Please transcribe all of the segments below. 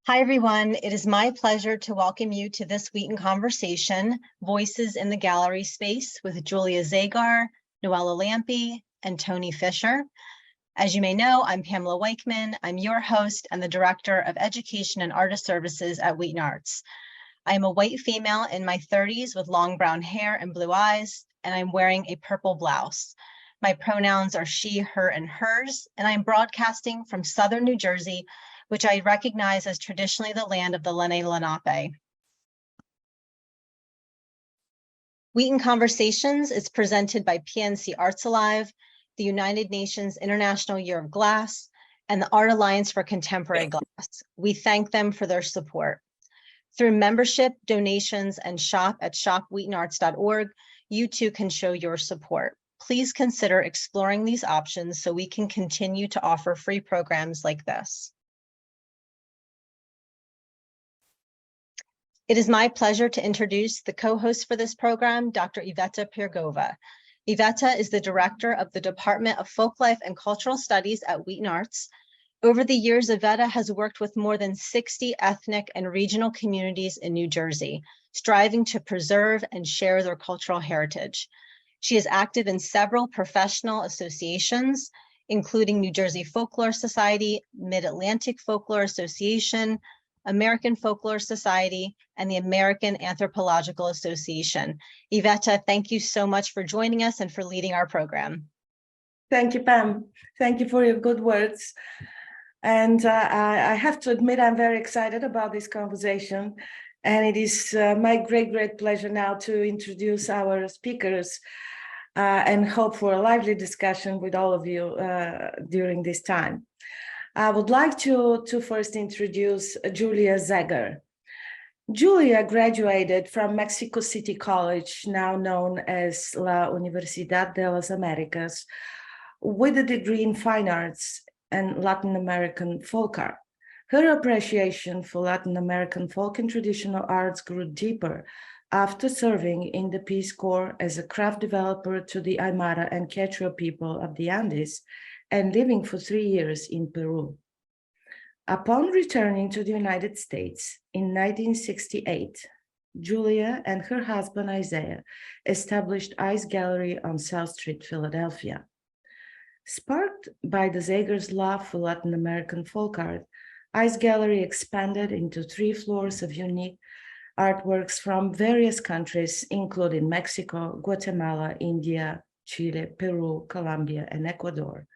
Hi, everyone. It is my pleasure to welcome you to this Wheaton conversation, Voices in the Gallery Space with Julia Zagar, Noele Alampi, and Tony Fisher. As you may know, I'm Pamela Weichman. I'm your host and the Director of Education and Artist Services at WheatonArts. I am a white female in my 30s with long brown hair and blue eyes, and I'm wearing a purple blouse. My pronouns are she, her, and hers, and I'm broadcasting from Southern New Jersey, which I recognize as traditionally the land of the Lenape. Wheaton Conversations is presented by PNC Arts Alive, the United Nations International Year of Glass, and the Art Alliance for Contemporary Glass. We thank them for their support. Through membership, donations, and shop at shopwheatonarts.org, you too can show your support. Please consider exploring these options so we can continue to offer free programs like this. It is my pleasure to introduce the co-host for this program, Dr. Iveta Pirgova. Iveta is the director of the Department of Folklife and Cultural Studies at WheatonArts. Over the years, Iveta has worked with more than 60 ethnic and regional communities in New Jersey, striving to preserve and share their cultural heritage. She is active in several professional associations, including New Jersey Folklore Society, Mid-Atlantic Folklore Association, American Folklore Society, and the American Anthropological Association. Iveta, thank you so much for joining us and for leading our program. Thank you, Pam. Thank you for your good words. And I have to admit, I'm very excited about this conversation. And it is my great pleasure now to introduce our speakers and hope for a lively discussion with all of you during this time. I would like to first introduce Julia Zagar. Julia graduated from Mexico City College, now known as La Universidad de las Americas, with a degree in Fine Arts and Latin American Folk Art. Her appreciation for Latin American folk and traditional arts grew deeper after serving in the Peace Corps as a craft developer to the Aymara and Quechua people of the Andes, and living for 3 years in Peru. Upon returning to the United States in 1968, Julia and her husband Isaiah established Ice Gallery on South Street, Philadelphia. Sparked by the Zagars' love for Latin American folk art, Ice Gallery expanded into 3 floors of unique artworks from various countries, including Mexico, Guatemala, India, Chile, Peru, Colombia, and Ecuador.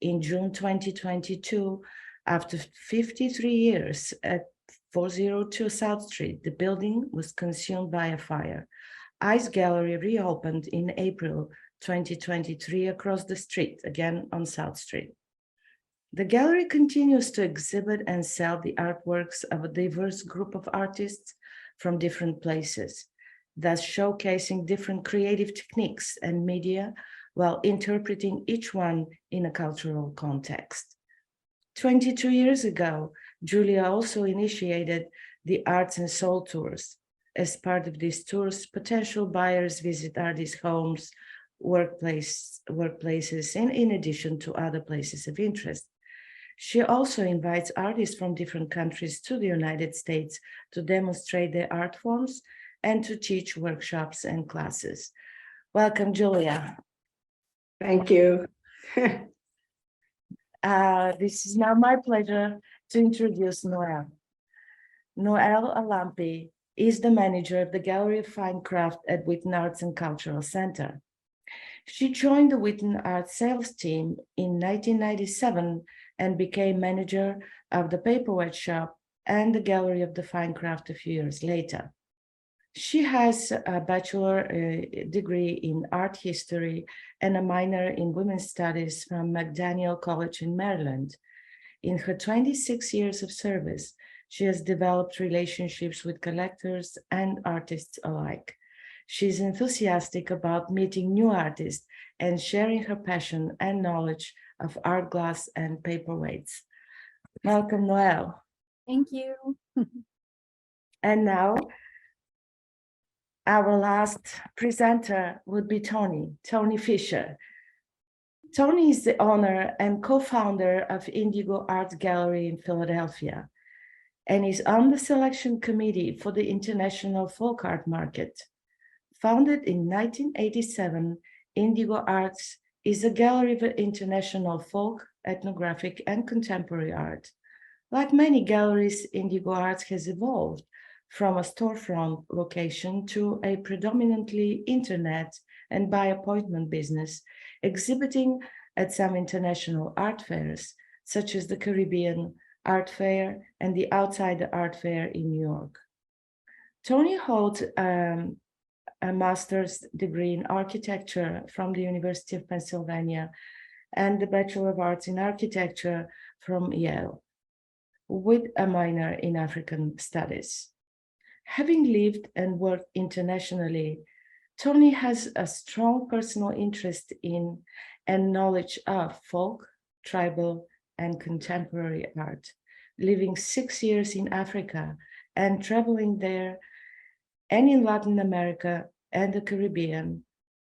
In June 2022, after 53 years at 402 South Street, the building was consumed by a fire. Ice Gallery reopened in April 2023 across the street, again on South Street. The gallery continues to exhibit and sell the artworks of a diverse group of artists from different places, thus showcasing different creative techniques and media while interpreting each one in a cultural context. 22 years ago, Julia also initiated the Arts and Soul Tours. As part of these tours, potential buyers visit artists' homes, workplaces, and in addition to other places of interest. She also invites artists from different countries to the United States to demonstrate their art forms and to teach workshops and classes. Welcome, Julia. Thank you. This is now my pleasure to introduce Noele. Noele Alampi is the manager of the Gallery of Fine Craft at Wheaton Arts and Cultural Center. She joined the Wheaton Arts sales team in 1997 and became manager of the paperweight shop and the Gallery of the Fine Craft a few years later. She has a bachelor degree in art history and a minor in women's studies from McDaniel College in Maryland. In her 26 years of service, she has developed relationships with collectors and artists alike. She's enthusiastic about meeting new artists and sharing her passion and knowledge of art glass and paperweights. Welcome, Noele. Thank you. And now, our last presenter would be Tony Fisher. Tony is the owner and co-founder of Indigo Arts Gallery in Philadelphia. and is on the selection committee for the International Folk Art Market. Founded in 1987, Indigo Arts is a gallery of international folk, ethnographic, and contemporary art. Like many galleries, Indigo Arts has evolved from a storefront location to a predominantly internet and by appointment business, exhibiting at some international art fairs, such as the Caribbean Art Fair and the Outside the Art Fair in New York. Tony holds a master's degree in architecture from the University of Pennsylvania and the Bachelor of Arts in Architecture from Yale, with a minor in African Studies. Having lived and worked internationally, Tony has a strong personal interest in and knowledge of folk, tribal, and contemporary art, living 6 years in Africa and traveling there and in Latin America and the Caribbean.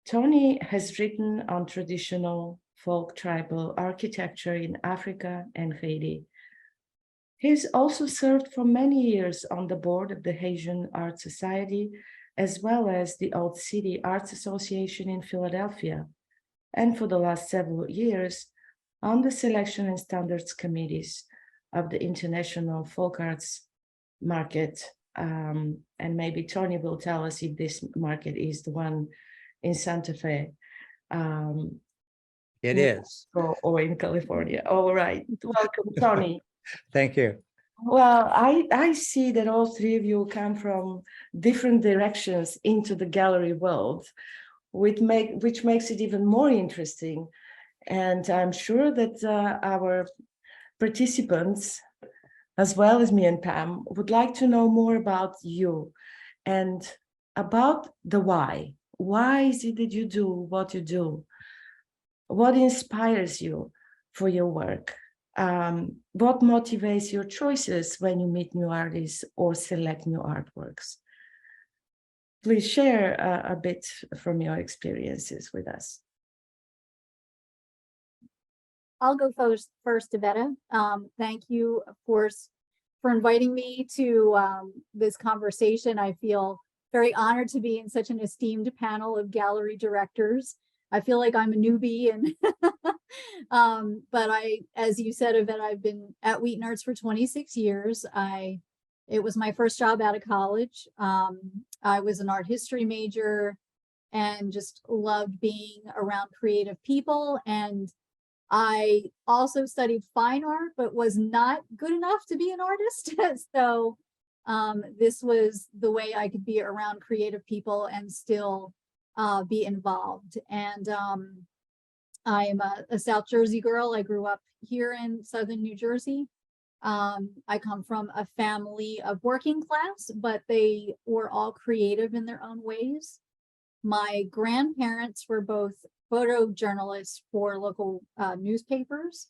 Tony has written on traditional folk tribal architecture in Africa and Haiti. He's also served for many years on the board of the Haitian Art Society, as well as the Old City Arts Association in Philadelphia, and for the last several years on the selection and standards committees of the International Folk Arts Market. And maybe Tony will tell us if this market is the one in Santa Fe. It is. Or in California. All right. Welcome, Tony. Thank you. Well, I see that all three of you come from different directions into the gallery world, which makes it even more interesting. And I'm sure that our participants, as well as me and Pam, would like to know more about you and about the why. Why is it that you do what you do? What inspires you for your work? What motivates your choices when you meet new artists or select new artworks? Please share a bit from your experiences with us. I'll go first, Iveta. Thank you, of course, for inviting me to this conversation. I feel very honored to be in such an esteemed panel of gallery directors. I feel like I'm a newbie, and but as you said, Iveta, I've been at WheatonArts for 26 years. It was my first job out of college. I was an art history major and just loved being around creative people. And I also studied fine art, but was not good enough to be an artist. So this was the way I could be around creative people and still be involved. And I am a South Jersey girl. I grew up here in Southern New Jersey. I come from a family of working class, but they were all creative in their own ways. My grandparents were both photojournalists for local newspapers.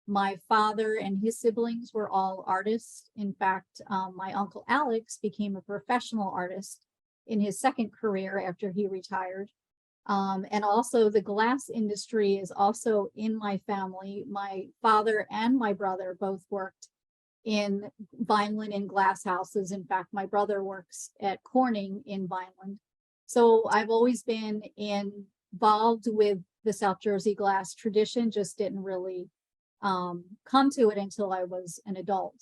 My father and his siblings were all artists. In fact, my uncle Alex became a professional artist in his second career after he retired. And also the glass industry is also in my family. My father and my brother both worked in Vineland and glass houses. In fact, my brother works at Corning in Vineland. So I've always been involved with the South Jersey glass tradition, just didn't really come to it until I was an adult.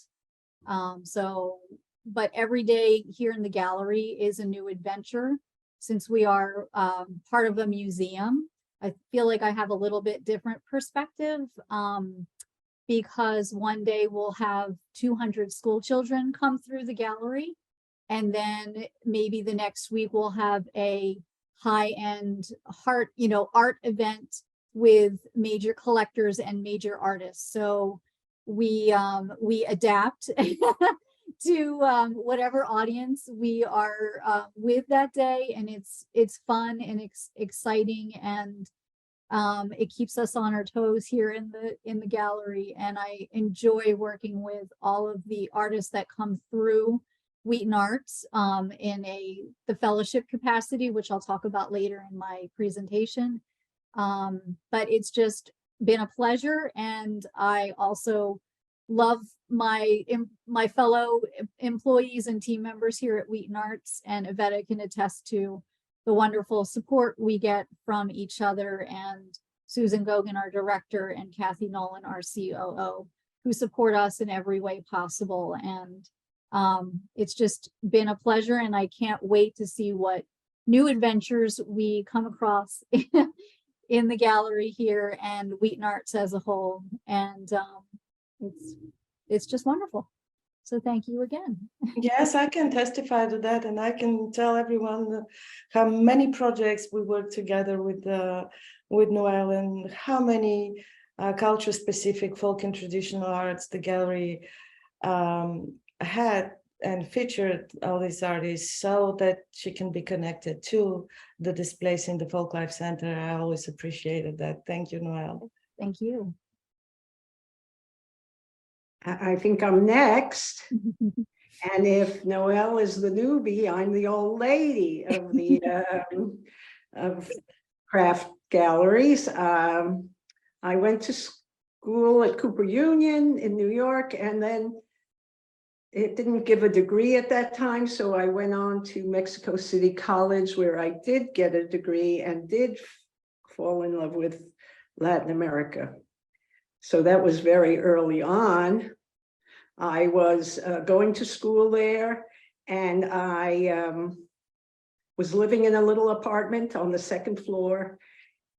But every day here in the gallery is a new adventure. Since we are part of a museum, I feel like I have a little bit different perspective because one day we'll have 200 school children come through the gallery. And then maybe the next week we'll have a high-end art event with major collectors and major artists. So we adapt to whatever audience we are with that day, and it's fun and exciting, and it keeps us on our toes here in the gallery. And I enjoy working with all of the artists that come through WheatonArts in the fellowship capacity, which I'll talk about later in my presentation. But it's just been a pleasure, and I also love my fellow employees and team members here at Wheaton Arts, and Iveta can attest to the wonderful support we get from each other, and Susan Gogan, our director, and Kathy Nolan, our COO, who support us in every way possible. And it's just been a pleasure, and I can't wait to see what new adventures we come across in the gallery here and Wheaton Arts as a whole. And it's just wonderful. So thank you again. Yes, I can testify to that, and I can tell everyone how many projects we worked together with Noelle, and how many culture-specific folk and traditional arts the gallery had and featured all these artists, so that she can be connected to the displays in the Folklife Center. I always appreciated that. Thank you, Noelle. Thank you. I think I'm next. And if Noelle is the newbie, I'm the old lady of the of craft galleries. I went to school at Cooper Union in New York, and then it didn't give a degree at that time. So I went on to Mexico City College, where I did get a degree and did fall in love with Latin America. So that was very early on. I was going to school there, and I was living in a little apartment on the second floor,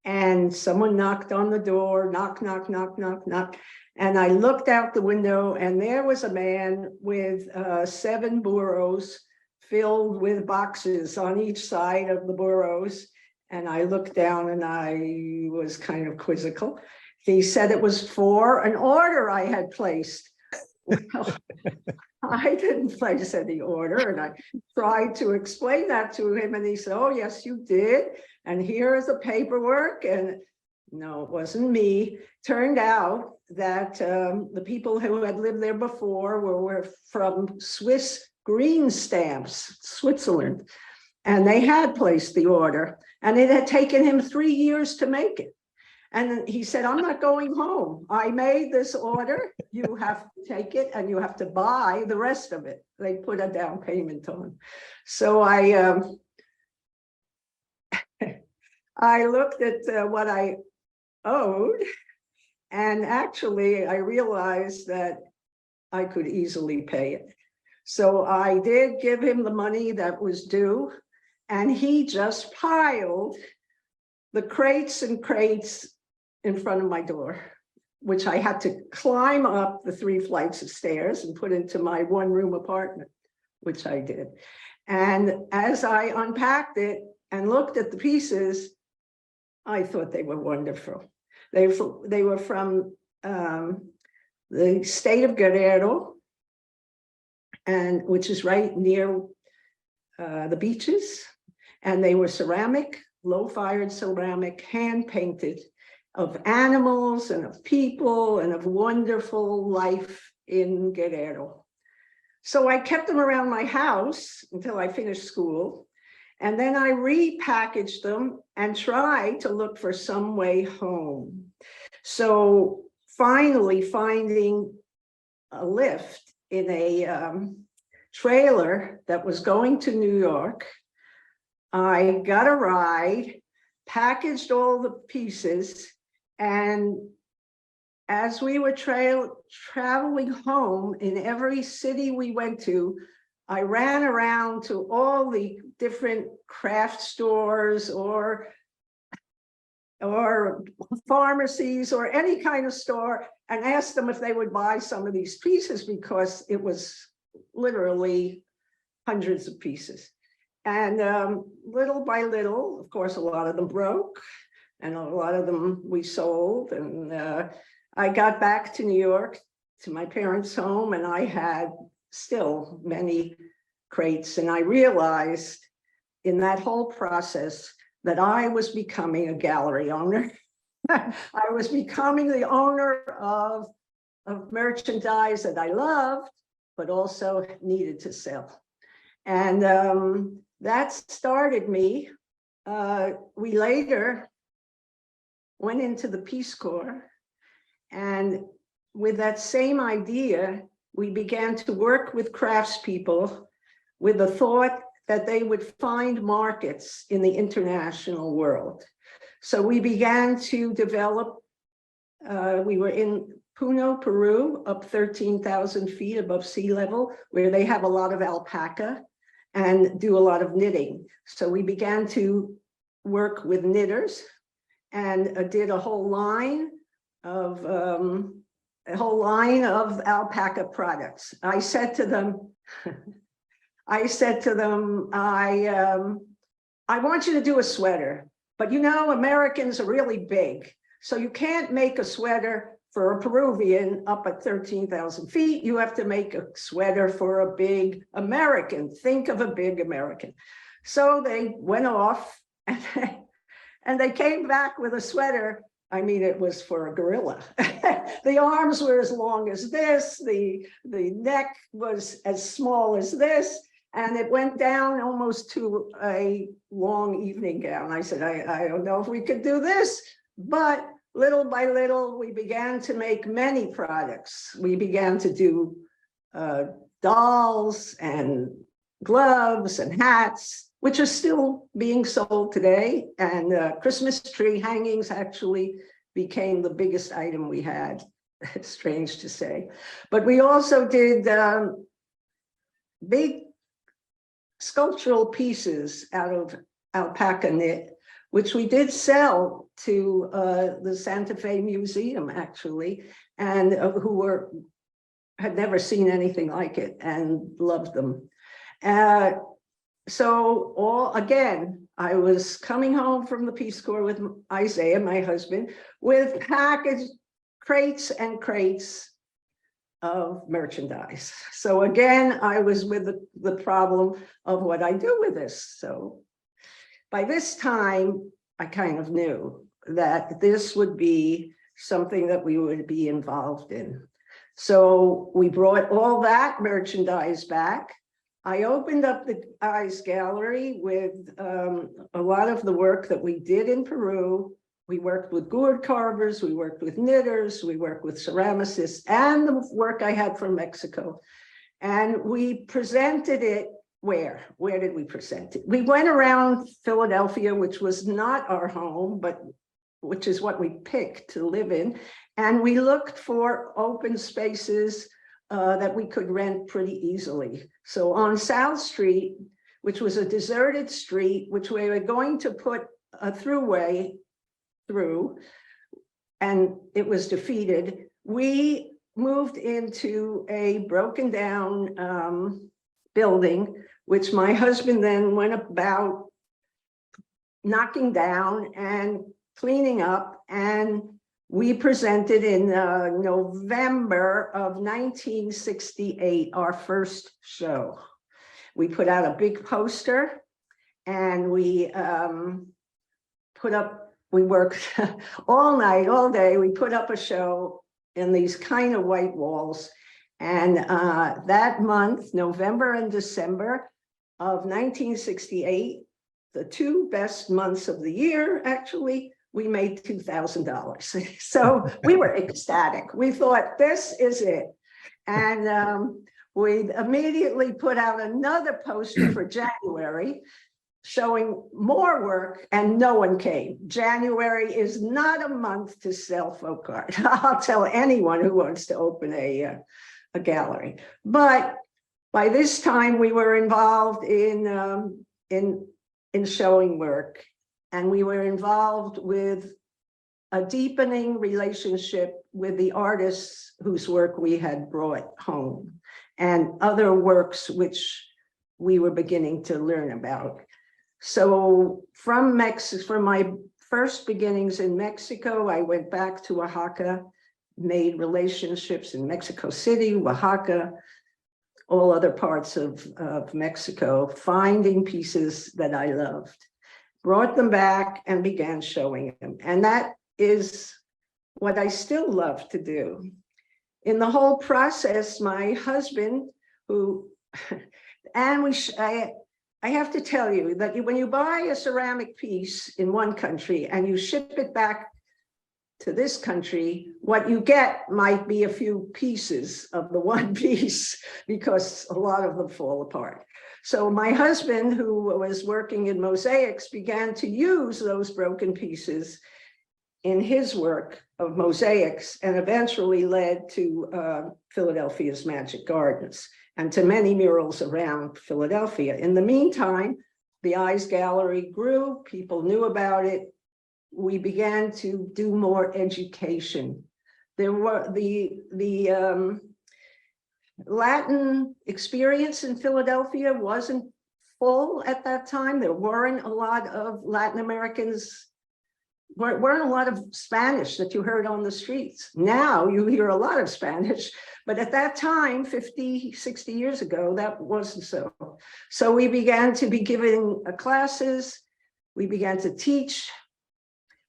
and someone knocked on the door, knock, knock, knock, knock, knock. And I looked out the window, and there was a man with 7 burros filled with boxes on each side of the burros. And I looked down, and I was kind of quizzical. He said it was for an order I had placed. Well, I didn't place any order, and I tried to explain that to him, and he said, "Oh, yes, you did. And here is the paperwork." And no, it wasn't me. Turned out that the people who had lived there before were from Swiss green stamps, Switzerland, and they had placed the order, and it had taken him 3 years to make it. And he said, "I'm not going home. I made this order. You have to take it, and you have to buy the rest of it." They put a down payment on. So I looked at what I owed, and actually I realized that I could easily pay it. So I did give him the money that was due, and he just piled the crates and crates in front of my door, which I had to climb up the 3 flights of stairs and put into my 1-room apartment, which I did. And as I unpacked it and looked at the pieces, I thought they were wonderful. They were from the state of Guerrero, and which is right near the beaches. And they were ceramic, low-fired ceramic, hand-painted, of animals and of people and of wonderful life in Guerrero. So I kept them around my house until I finished school. And then I repackaged them and tried to look for some way home. So finally finding a lift in a trailer that was going to New York, I got a ride, packaged all the pieces, and as we were traveling home in every city we went to, I ran around to all the different craft stores or pharmacies or any kind of store and asked them if they would buy some of these pieces, because it was literally hundreds of pieces. And little by little, of course, a lot of them broke, and a lot of them we sold. And I got back to New York, to my parents' home, and I had still many crates. And I realized in that whole process that I was becoming a gallery owner. I was becoming the owner of merchandise that I loved, but also needed to sell. And that started me. We later went into the Peace Corps, and with that same idea, we began to work with craftspeople with the thought that they would find markets in the international world. So we began to develop, we were in Puno, Peru, up 13,000 feet above sea level, where they have a lot of alpaca and do a lot of knitting. So we began to work with knitters and did a whole line of alpaca products. I said to them, I want you to do a sweater, but you know, Americans are really big. So you can't make a sweater for a Peruvian up at 13,000 feet. You have to make a sweater for a big American. Think of a big American. So they went off and they came back with a sweater. I mean, it was for a gorilla. The arms were as long as this, the neck was as small as this, and it went down almost to a long evening gown. I said, I don't know if we could do this, but little by little, we began to make many products. We began to do dolls and gloves and hats, which are still being sold today. And Christmas tree hangings actually became the biggest item we had. It's strange to say. But we also did big sculptural pieces out of alpaca knit, which we did sell to the Santa Fe Museum, actually, and who had never seen anything like it and loved them. So again, I was coming home from the Peace Corps with Isaiah, my husband, with crates and crates of merchandise. So again, I was with the problem of what I do with this. So by this time, I kind of knew that this would be something that we would be involved in. So we brought all that merchandise back. I opened up the Arts Gallery with a lot of the work that we did in Peru. We worked with gourd carvers, we worked with knitters, we worked with ceramicists, and the work I had from Mexico. And we presented it where? Where did we present it? We went around Philadelphia, which was not our home, but which is what we picked to live in. And we looked for open spaces that we could rent pretty easily. So on South Street, which was a deserted street, which we were going to put a throughway through, and it was defeated, we moved into a broken down building, which my husband then went about knocking down and cleaning up, and we presented in November of 1968, our first show. We put out a big poster, and we worked all night, all day. We put up a show in these kind of white walls. And that month, November and December of 1968, the two best months of the year, actually, we made $2,000. So we were ecstatic. We thought, this is it. And we immediately put out another poster for January showing more work, and no one came. January is not a month to sell folk art. I'll tell anyone who wants to open a gallery. But by this time, we were involved in showing work, and we were involved with a deepening relationship with the artists whose work we had brought home, and other works which we were beginning to learn about. So from my first beginnings in Mexico, I went back to Oaxaca, made relationships in Mexico City, Oaxaca, all other parts of Mexico, finding pieces that I loved, brought them back and began showing them. And that is what I still love to do. In the whole process, my husband, I have to tell you that when you buy a ceramic piece in one country and you ship it back to this country, what you get might be a few pieces of the one piece because a lot of them fall apart. So my husband, who was working in mosaics, began to use those broken pieces in his work of mosaics, and eventually led to Philadelphia's Magic Gardens and to many murals around Philadelphia. In the meantime, the Arts Gallery grew, people knew about it. We began to do more education. There were the Latin experience in Philadelphia wasn't full at that time. There weren't a lot of Latin Americans, weren't a lot of Spanish that you heard on the streets. Now you hear a lot of Spanish, but at that time, 50, 60 years ago, that wasn't so. So we began to be giving classes, we began to teach,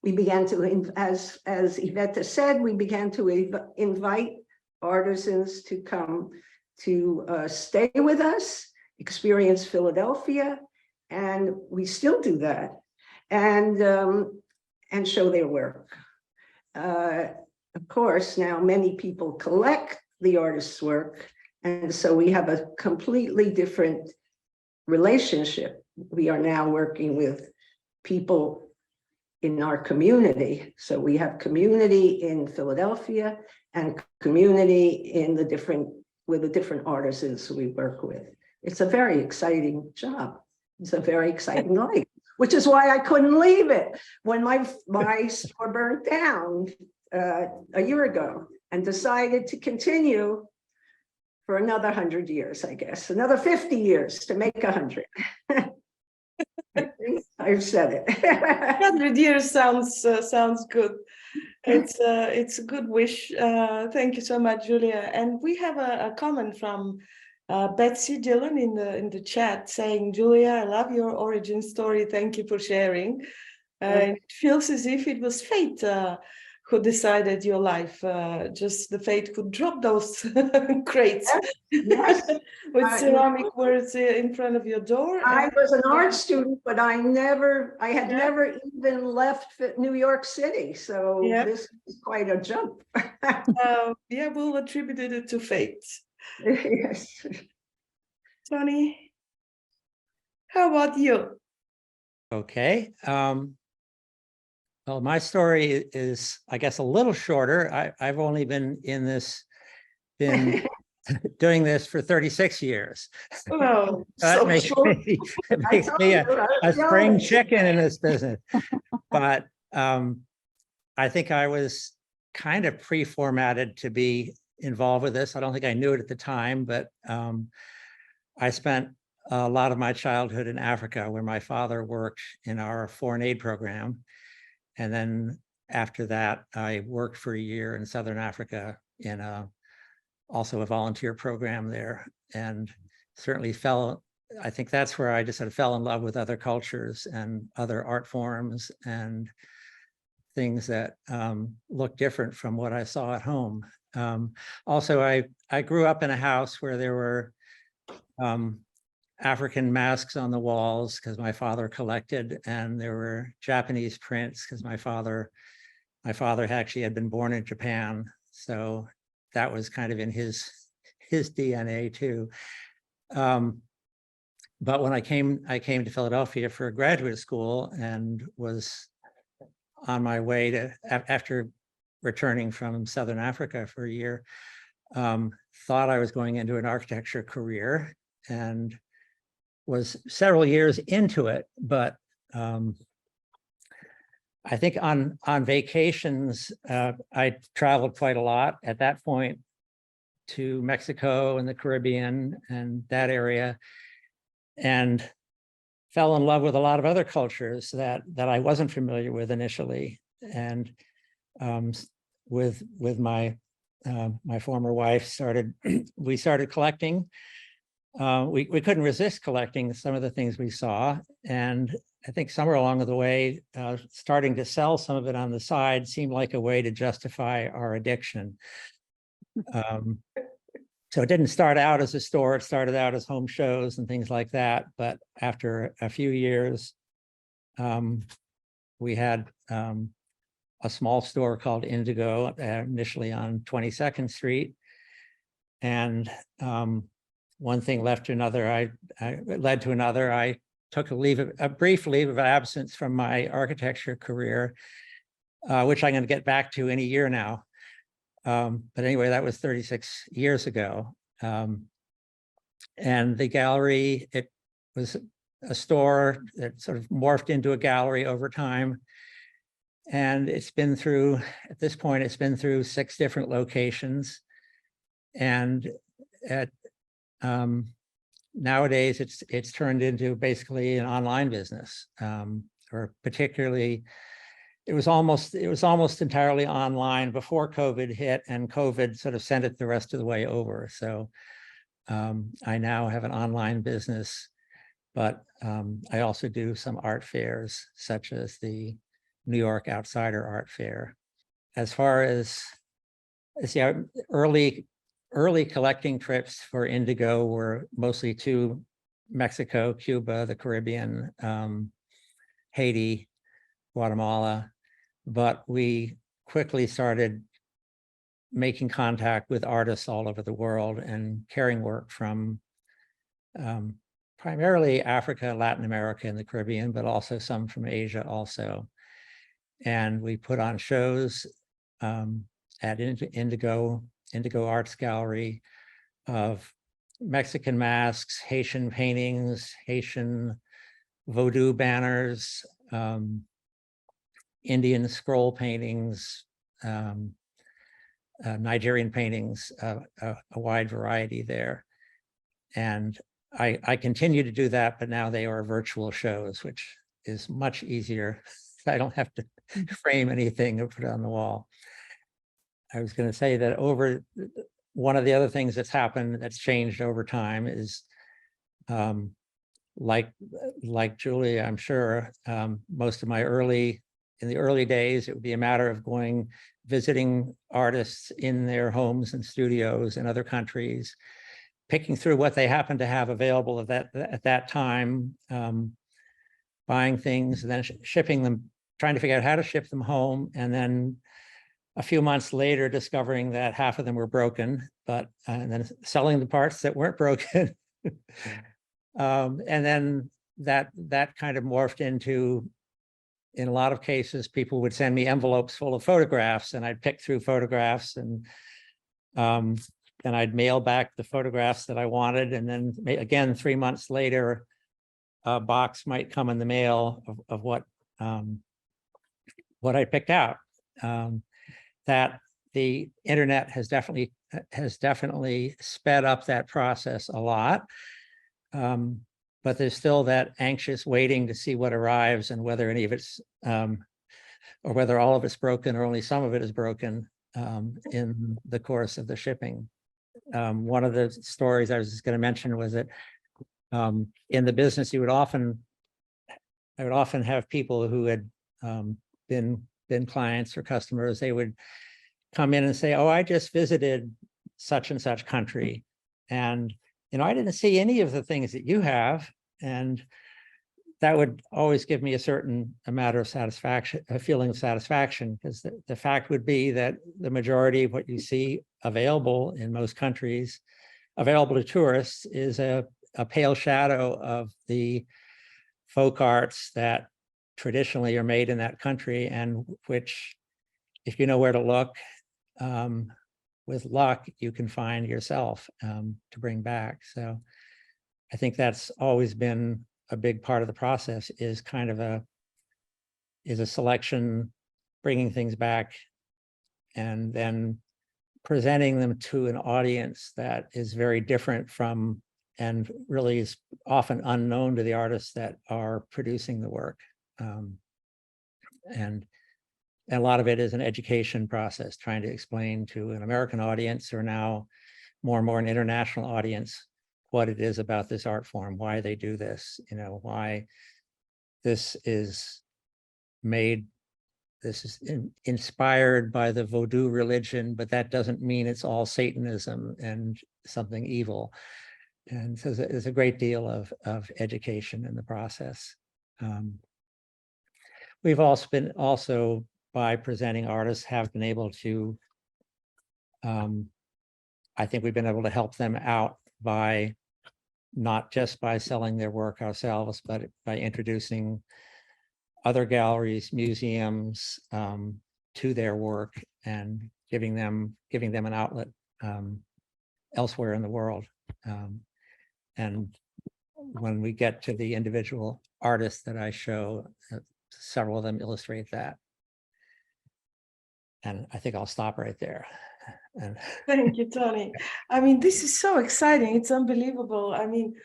we began to, as Yvette said, we began to invite artisans to come to stay with us, experience Philadelphia, and we still do that, and show their work. Of course, now many people collect the artist's work, and so we have a completely different relationship. We are now working with people in our community. So we have community in Philadelphia and community in the different artisans we work with. It's a very exciting job. It's a very exciting life, which is why I couldn't leave it when my store burnt down a year ago, and decided to continue for another 100 years, I guess, another 50 years to make 100. I've said it. 100 years sounds good. It's a good wish. Thank you so much, Julia. And we have a comment from Betsy Dillon in the chat saying, Julia, I love your origin story. Thank you for sharing. It feels as if it was fate who decided your life. Just the fate could drop those crates Yes. with ceramic words in front of your door. I was an art student, but I had never even left New York City. So this is quite a jump. Yeah, we'll attribute it to fate. Yes. Tony, how about you? Okay. Well, my story is, I guess, a little shorter. I've only been doing this for 36 years. Oh, That so makes short. me a spring chicken in this business. But I think I was kind of pre-formatted to be involved with this. I don't think I knew it at the time, but I spent a lot of my childhood in Africa, where my father worked in our foreign aid program. And then after that, I worked for a year in Southern Africa in also a volunteer program there, and certainly I think that's where I just sort of fell in love with other cultures and other art forms and things that look different from what I saw at home. Also, I grew up in a house where there were African masks on the walls because my father collected, and there were Japanese prints because my father actually had been born in Japan, so that was kind of in his DNA too. But when I came to Philadelphia for graduate school and was on my way to, after returning from Southern Africa for a year, thought I was going into an architecture career, and was several years into it, but I think on vacations, I traveled quite a lot at that point to Mexico and the Caribbean and that area, and fell in love with a lot of other cultures that I wasn't familiar with initially. And with my my former wife we started collecting. We couldn't resist collecting some of the things we saw, and I think somewhere along the way, starting to sell some of it on the side seemed like a way to justify our addiction. So it didn't start out as a store, it started out as home shows and things like that. But after a few years, we had a small store called Indigo, initially on 22nd Street. And one thing left to another, I led to another. I took a brief leave of absence from my architecture career, which I'm going to get back to in a year now. But anyway, that was 36 years ago. And the gallery, it was a store that sort of morphed into a gallery over time. And it's been through, at this point, it's been through 6 different locations. And at nowadays, it's turned into basically an online business, or particularly, it was almost entirely online before COVID hit, and COVID sort of sent it the rest of the way over. So I now have an online business, but I also do some art fairs, such as the New York Outsider Art Fair. As far as early collecting trips for Indigo were mostly to Mexico, Cuba, the Caribbean, Haiti, Guatemala, but we quickly started making contact with artists all over the world and carrying work from primarily Africa, Latin America, and the Caribbean, but also some from Asia also. And we put on shows at Indigo Arts Gallery of Mexican masks, Haitian paintings, Haitian voodoo banners, Indian scroll paintings, Nigerian paintings, a wide variety there. And I continue to do that, but now they are virtual shows, which is much easier. I don't have to frame anything or put it on the wall. I was going to say that one of the other things that's happened, that's changed over time is, like Julie, I'm sure, most of in the early days, it would be a matter of visiting artists in their homes and studios in other countries, picking through what they happen to have available at that time, buying things, and then shipping them, trying to figure out how to ship them home, and then a few months later discovering that half of them were broken, and then selling the parts that weren't broken. And then that kind of morphed into, in a lot of cases, people would send me envelopes full of photographs, and I'd pick through photographs, and then I'd mail back the photographs that I wanted. And then again, 3 months later, a box might come in the mail of what I picked out. That the internet has definitely sped up that process a lot. But there's still that anxious waiting to see what arrives and whether any of it's, or whether all of it's broken or only some of it is broken in the course of the shipping. One of the stories I was just going to mention was that in the business, I would often have people who had been clients or customers. They would come in and say, "Oh, I just visited such and such country, and I didn't see any of the things that you have." And that would always give me a certain amount of satisfaction, a feeling of satisfaction, because the fact would be that the majority of what you see available in most countries, available to tourists, is a pale shadow of the folk arts that traditionally are made in that country, and which, if you know where to look, with luck, you can find yourself to bring back. So I think that's always been a big part of the process, is kind of a selection, bringing things back, and then presenting them to an audience that is very different from, and really is often unknown to the artists that are producing the work. And a lot of it is an education process, trying to explain to an American audience, or now more and more an international audience, what it is about this art form, why they do this, why this is made, this is inspired by the voodoo religion, but that doesn't mean it's all Satanism and something evil. And so there's a great deal of education in the process. We've also by presenting artists have been able to, I think we've been able to help them out by not just by selling their work ourselves, but by introducing other galleries, museums to their work and giving them an outlet elsewhere in the world. And when we get to the individual artists that I show, several of them illustrate that. And I think I'll stop right there. And Thank you, Tony. I mean, this is so exciting. It's unbelievable. I mean,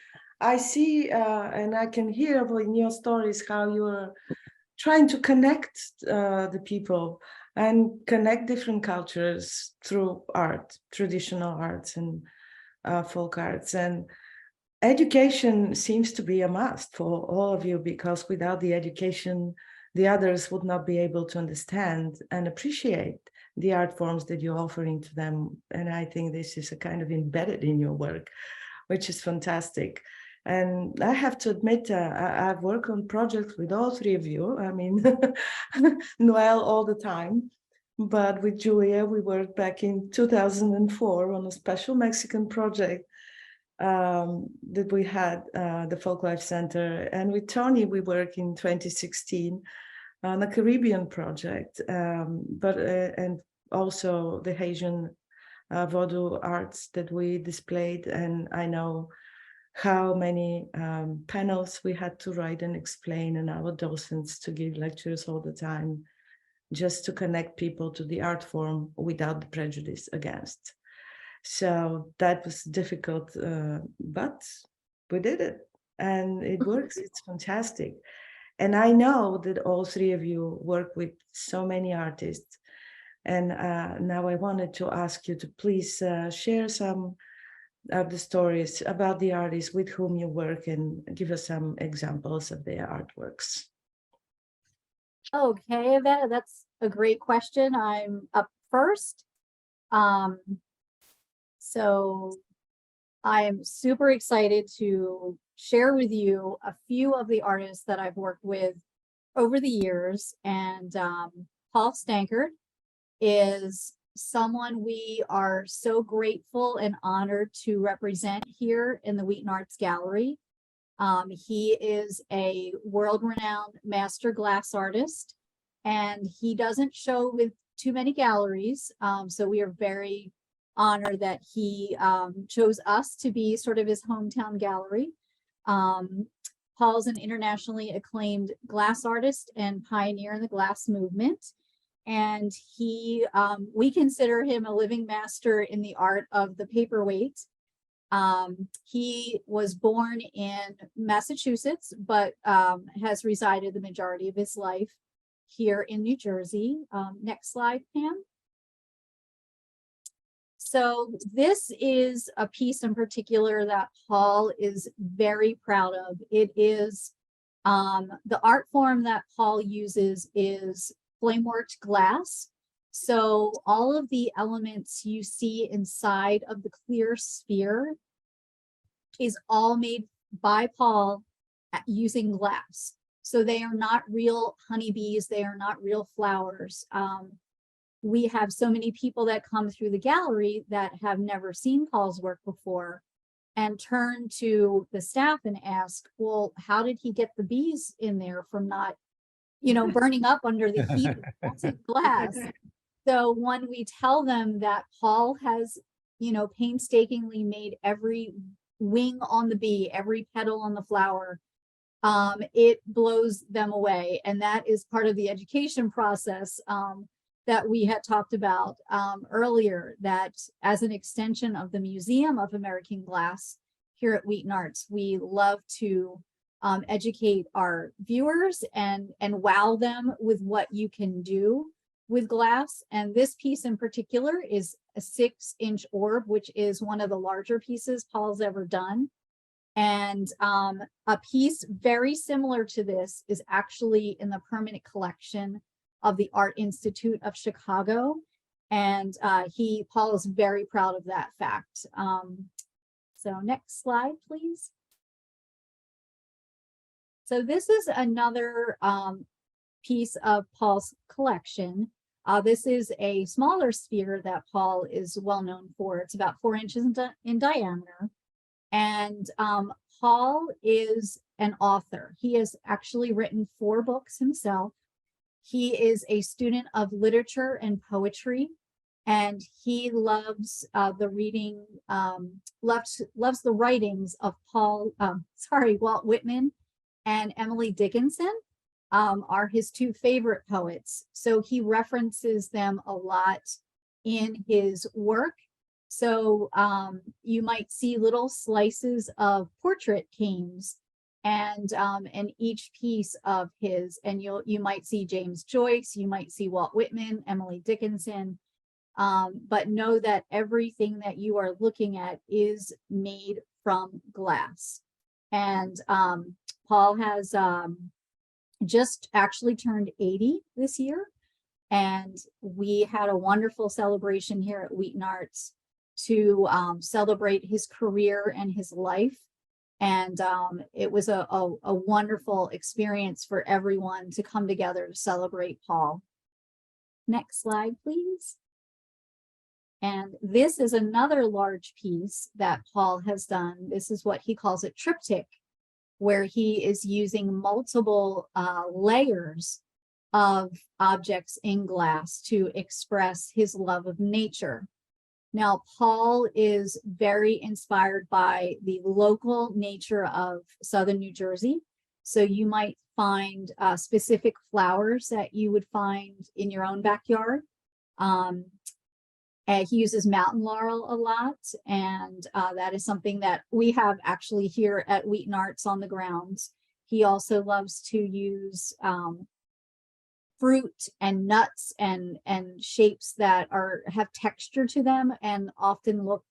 I see and I can hear in your stories how you are trying to connect the people and connect different cultures through art, traditional arts and folk arts. And education seems to be a must for all of you, because without the education, the others would not be able to understand and appreciate the art forms that you're offering to them. And I think this is a kind of embedded in your work, which is fantastic. And I have to admit, I've worked on projects with all three of you. I mean, Noelle all the time. But with Julia, we worked back in 2004 on a special Mexican project that we had, the Folklife Center. And with Tony, we worked in 2016 on a Caribbean project, and also the Haitian Vodou arts that we displayed. And I know how many panels we had to write and explain, and our docents to give lectures all the time, just to connect people to the art form without the prejudice against. So that was difficult, but we did it, and it works. It's fantastic. And I know that all three of you work with so many artists. And now I wanted to ask you to please share some of the stories about the artists with whom you work and give us some examples of their artworks. Okay, that's a great question. I'm up first. So I am super excited to share with you a few of the artists that I've worked with over the years. And Paul Stankard is someone we are so grateful and honored to represent here in the Wheaton Arts Gallery. He is a world-renowned master glass artist, and he doesn't show with too many galleries. So we are very honored that he chose us to be sort of his hometown gallery. Paul's an internationally acclaimed glass artist and pioneer in the glass movement. And we consider him a living master in the art of the paperweight. He was born in Massachusetts, but has resided the majority of his life here in New Jersey. Next slide, Pam. So this is a piece in particular that Paul is very proud of. It is the art form that Paul uses is flame-worked glass. So all of the elements you see inside of the clear sphere is all made by Paul using glass. So they are not real honeybees, they are not real flowers. We have so many people that come through the gallery that have never seen Paul's work before and turn to the staff and ask, well, how did he get the bees in there from not, burning up under the heat of melted glass? So when we tell them that Paul has, painstakingly made every wing on the bee, every petal on the flower, it blows them away. And that is part of the education process that we had talked about earlier, that as an extension of the Museum of American Glass here at Wheaton Arts, we love to educate our viewers and wow them with what you can do with glass. And this piece in particular is a 6-inch orb, which is one of the larger pieces Paul's ever done. And a piece very similar to this is actually in the permanent collection of the Art Institute of Chicago. And Paul is very proud of that fact. So next slide, please. So this is another piece of Paul's collection. This is a smaller sphere that Paul is well known for. It's about 4 inches in diameter. And Paul is an author. He has actually written 4 books himself. He is a student of literature and poetry, and he loves the reading, loves the writings of Walt Whitman and Emily Dickinson. Are his 2 favorite poets. So he references them a lot in his work. So you might see little slices of portrait canes and each piece of his, and you might see James Joyce, you might see Walt Whitman, Emily Dickinson, but know that everything that you are looking at is made from glass. And Paul has just actually turned 80 this year. And we had a wonderful celebration here at Wheaton Arts to celebrate his career and his life. And it was a wonderful experience for everyone to come together to celebrate Paul. Next slide, please. And this is another large piece that Paul has done. This is what he calls a triptych, where he is using multiple layers of objects in glass to express his love of nature. Now, Paul is very inspired by the local nature of Southern New Jersey. So you might find specific flowers that you would find in your own backyard. And he uses mountain laurel a lot, and that is something that we have actually here at Wheaton Arts on the grounds. He also loves to use fruit and nuts and shapes that have texture to them and often look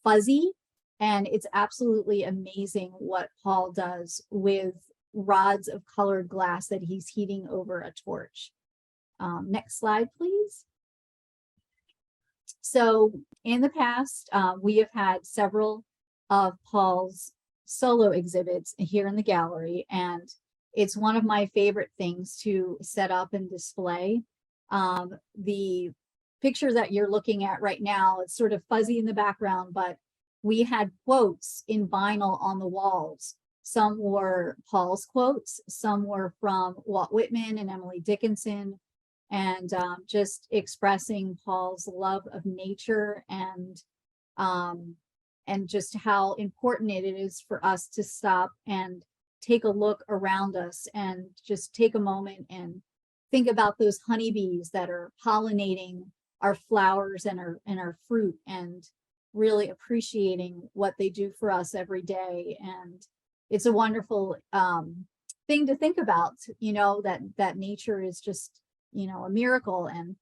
fuzzy. And it's absolutely amazing what Paul does with rods of colored glass that he's heating over a torch. Next slide, please. So in the past, we have had several of Paul's solo exhibits here in the gallery, and it's one of my favorite things to set up and display. The picture that you're looking at right now, it's sort of fuzzy in the background, but we had quotes in vinyl on the walls. Some were Paul's quotes, some were from Walt Whitman and Emily Dickinson, and just expressing Paul's love of nature and just how important it is for us to stop and take a look around us and just take a moment and think about those honeybees that are pollinating our flowers and our fruit, and really appreciating what they do for us every day. And it's a wonderful thing to think about, you know, that nature is just, you know, a miracle. And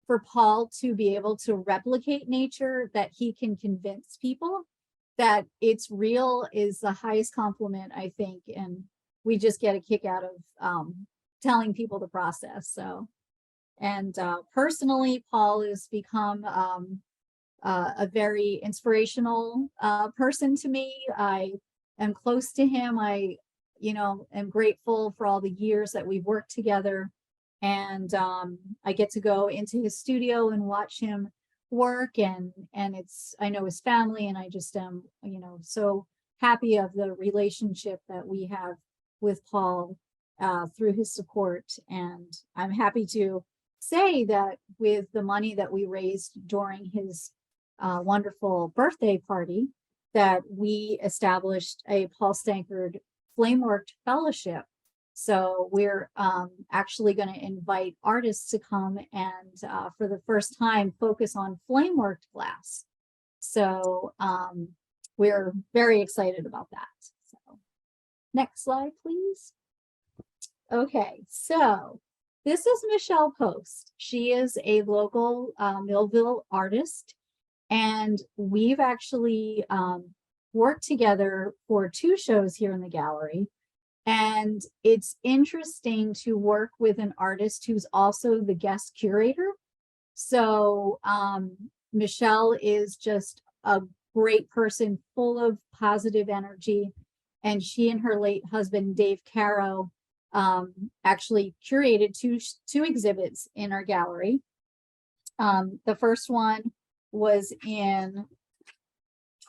for Paul to be able to replicate nature, that he can convince people that it's real, is the highest compliment, I think. And we just get a kick out of telling people the process. So, and personally, Paul has become a very inspirational person to me. I am close to him. I, you know, am grateful for all the years that we've worked together. And I get to go into his studio and watch him work, and it's, I know his family, and I just am, you know, so happy of the relationship that we have with Paul through his support. And I'm happy to say that with the money that we raised during his wonderful birthday party, that we established a Paul Stankard Flameworked Fellowship. So we're actually going to invite artists to come and for the first time focus on flame-worked glass. So we're very excited about that. So next slide, please. Okay, so this is Michelle Post. She is a local Millville artist, and we've actually worked together for 2 shows here in the gallery. And it's interesting to work with an artist who's also the guest curator. So Michelle is just a great person, full of positive energy. And she and her late husband, Dave Caro, actually curated two exhibits in our gallery. The first one was in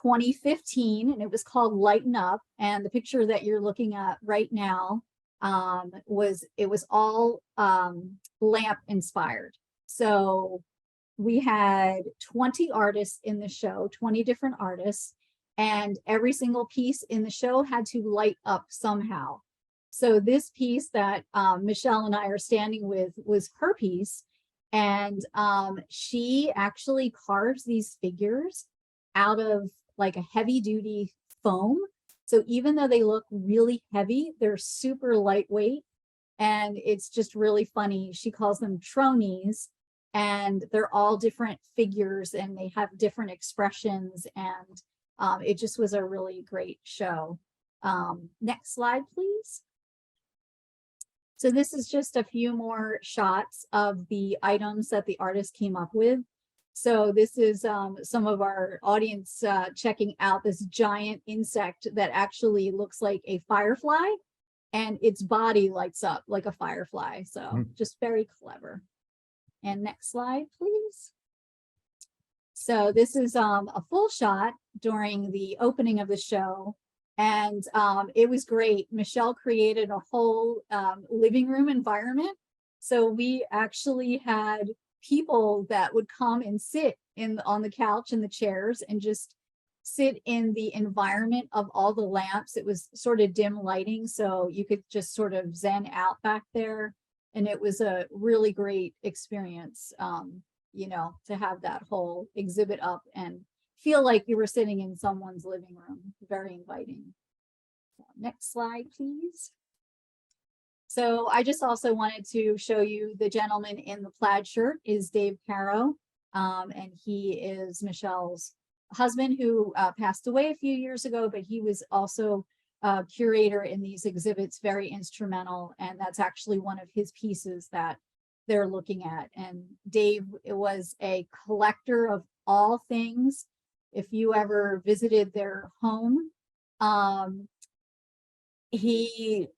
2015, and it was called Lighten Up. And the picture that you're looking at right now was all lamp inspired. So we had 20 artists in the show, 20 different artists, and every single piece in the show had to light up somehow. So this piece that Michelle and I are standing with was her piece, and she actually carves these figures out of like a heavy duty foam. So even though they look really heavy, they're super lightweight, and it's just really funny. She calls them tronies, and they're all different figures and they have different expressions, and it just was a really great show. Next slide, please. So this is just a few more shots of the items that the artist came up with. So this is some of our audience checking out this giant insect that actually looks like a firefly, and its body lights up like a firefly. So just very clever. And next slide, please. So this is a full shot during the opening of the show. And it was great. Michelle created a whole living room environment. So we actually had people that would come and sit on the couch and the chairs and just sit in the environment of all the lamps. It was sort of dim lighting, so you could just sort of zen out back there. And it was a really great experience, you know, to have that whole exhibit up and feel like you were sitting in someone's living room. Very inviting. Next slide, please. So I just also wanted to show you the gentleman in the plaid shirt is Dave Caro, and he is Michelle's husband who passed away a few years ago, but he was also a curator in these exhibits, very instrumental, and that's actually one of his pieces that they're looking at. And Dave was a collector of all things. If you ever visited their home, he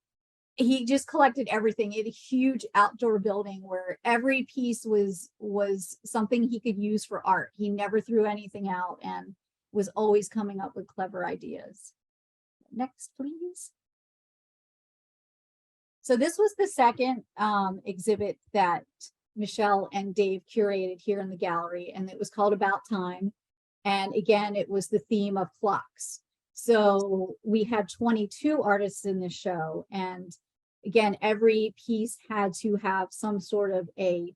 just collected everything. He had a huge outdoor building where every piece was something he could use for art. He never threw anything out and was always coming up with clever ideas. Next, please. So this was the second exhibit that Michelle and Dave curated here in the gallery, and it was called About Time. And again, it was the theme of clocks. So we had 22 artists in the show, and again, every piece had to have some sort of a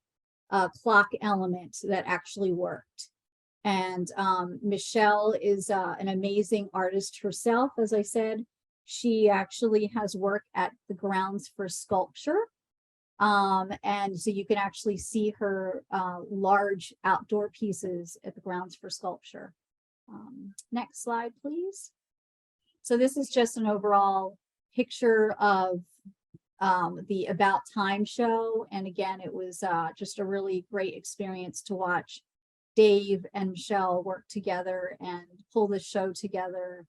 clock element that actually worked. And Michelle is an amazing artist herself. As I said, she actually has work at the grounds for sculpture. And so you can actually see her large outdoor pieces at the grounds for sculpture. Next slide, please. So this is just an overall picture of the About Time show. And again, it was just a really great experience to watch Dave and Michelle work together and pull the show together.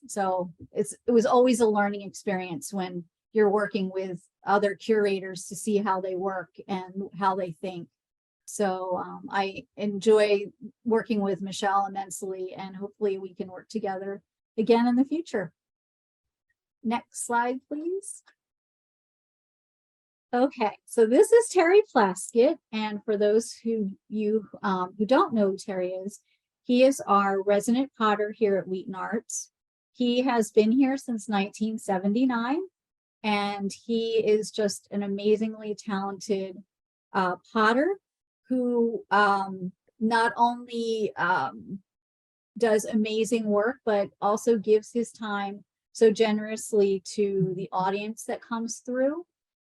So it was always a learning experience when you're working with other curators to see how they work and how they think. So I enjoy working with Michelle immensely, and hopefully we can work together again in the future. Next slide, please. Okay, so this is Terry Plaskett, and for those who don't know who Terry is, he is our resident potter here at Wheaton Arts. He has been here since 1979, and he is just an amazingly talented potter who not only does amazing work, but also gives his time so generously to the audience that comes through.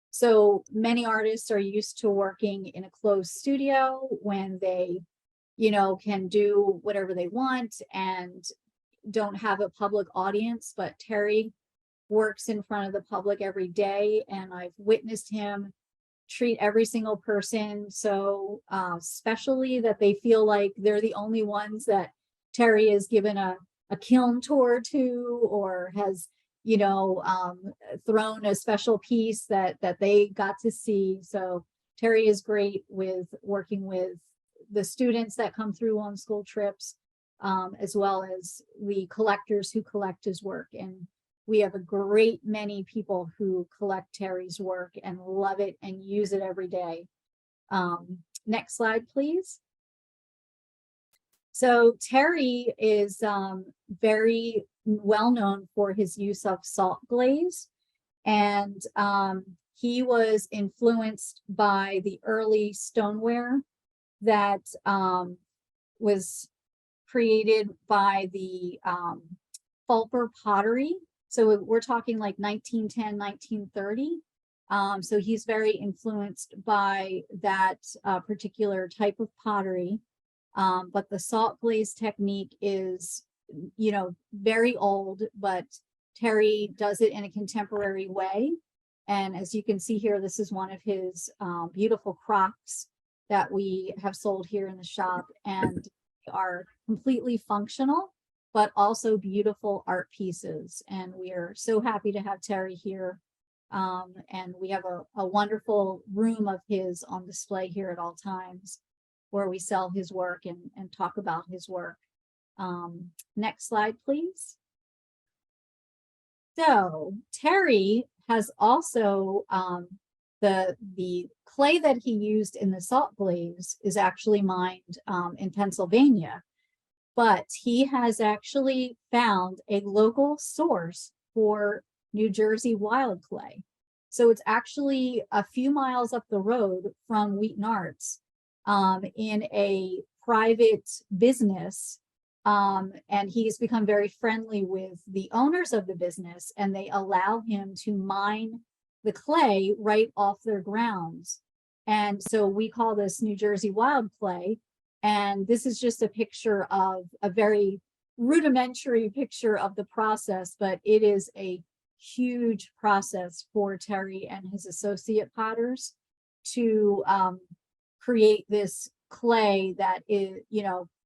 So many artists are used to working in a closed studio when they, you know, can do whatever they want and don't have a public audience, but Terry works in front of the public every day, and I've witnessed him treat every single person so specially that they feel like they're the only ones that Terry has given a kiln tour to, or has thrown a special piece that they got to see. So Terry is great with working with the students that come through on school trips, as well as the collectors who collect his work. And we have a great many people who collect Terry's work and love it and use it every day. Next slide, please. So Terry is very well known for his use of salt glaze, and he was influenced by the early stoneware that was created by the Fulper pottery. So we're talking like 1910, 1930. So he's very influenced by that particular type of pottery. But the salt glaze technique is, very old, but Terry does it in a contemporary way. And as you can see here, this is one of his beautiful crocks that we have sold here in the shop, and are completely functional, but also beautiful art pieces. And we are so happy to have Terry here. And we have a wonderful room of his on display here at all times, where we sell his work and talk about his work. Next slide, please. So Terry has also, the clay that he used in the salt glaze is actually mined in Pennsylvania, but he has actually found a local source for New Jersey wild clay. So it's actually a few miles up the road from WheatonArts, in a private business, and he's become very friendly with the owners of the business, and they allow him to mine the clay right off their grounds. And so we call this New Jersey wild clay. And this is just a picture of a very rudimentary picture of the process, but it is a huge process for Terry and his associate potters to create this clay that is,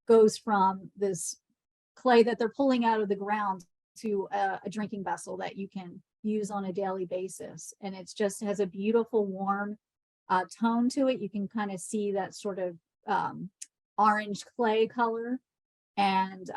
goes from this clay that they're pulling out of the ground to a drinking vessel that you can use on a daily basis. And it's just has a beautiful warm tone to it. You can kind of see that sort of orange clay color. And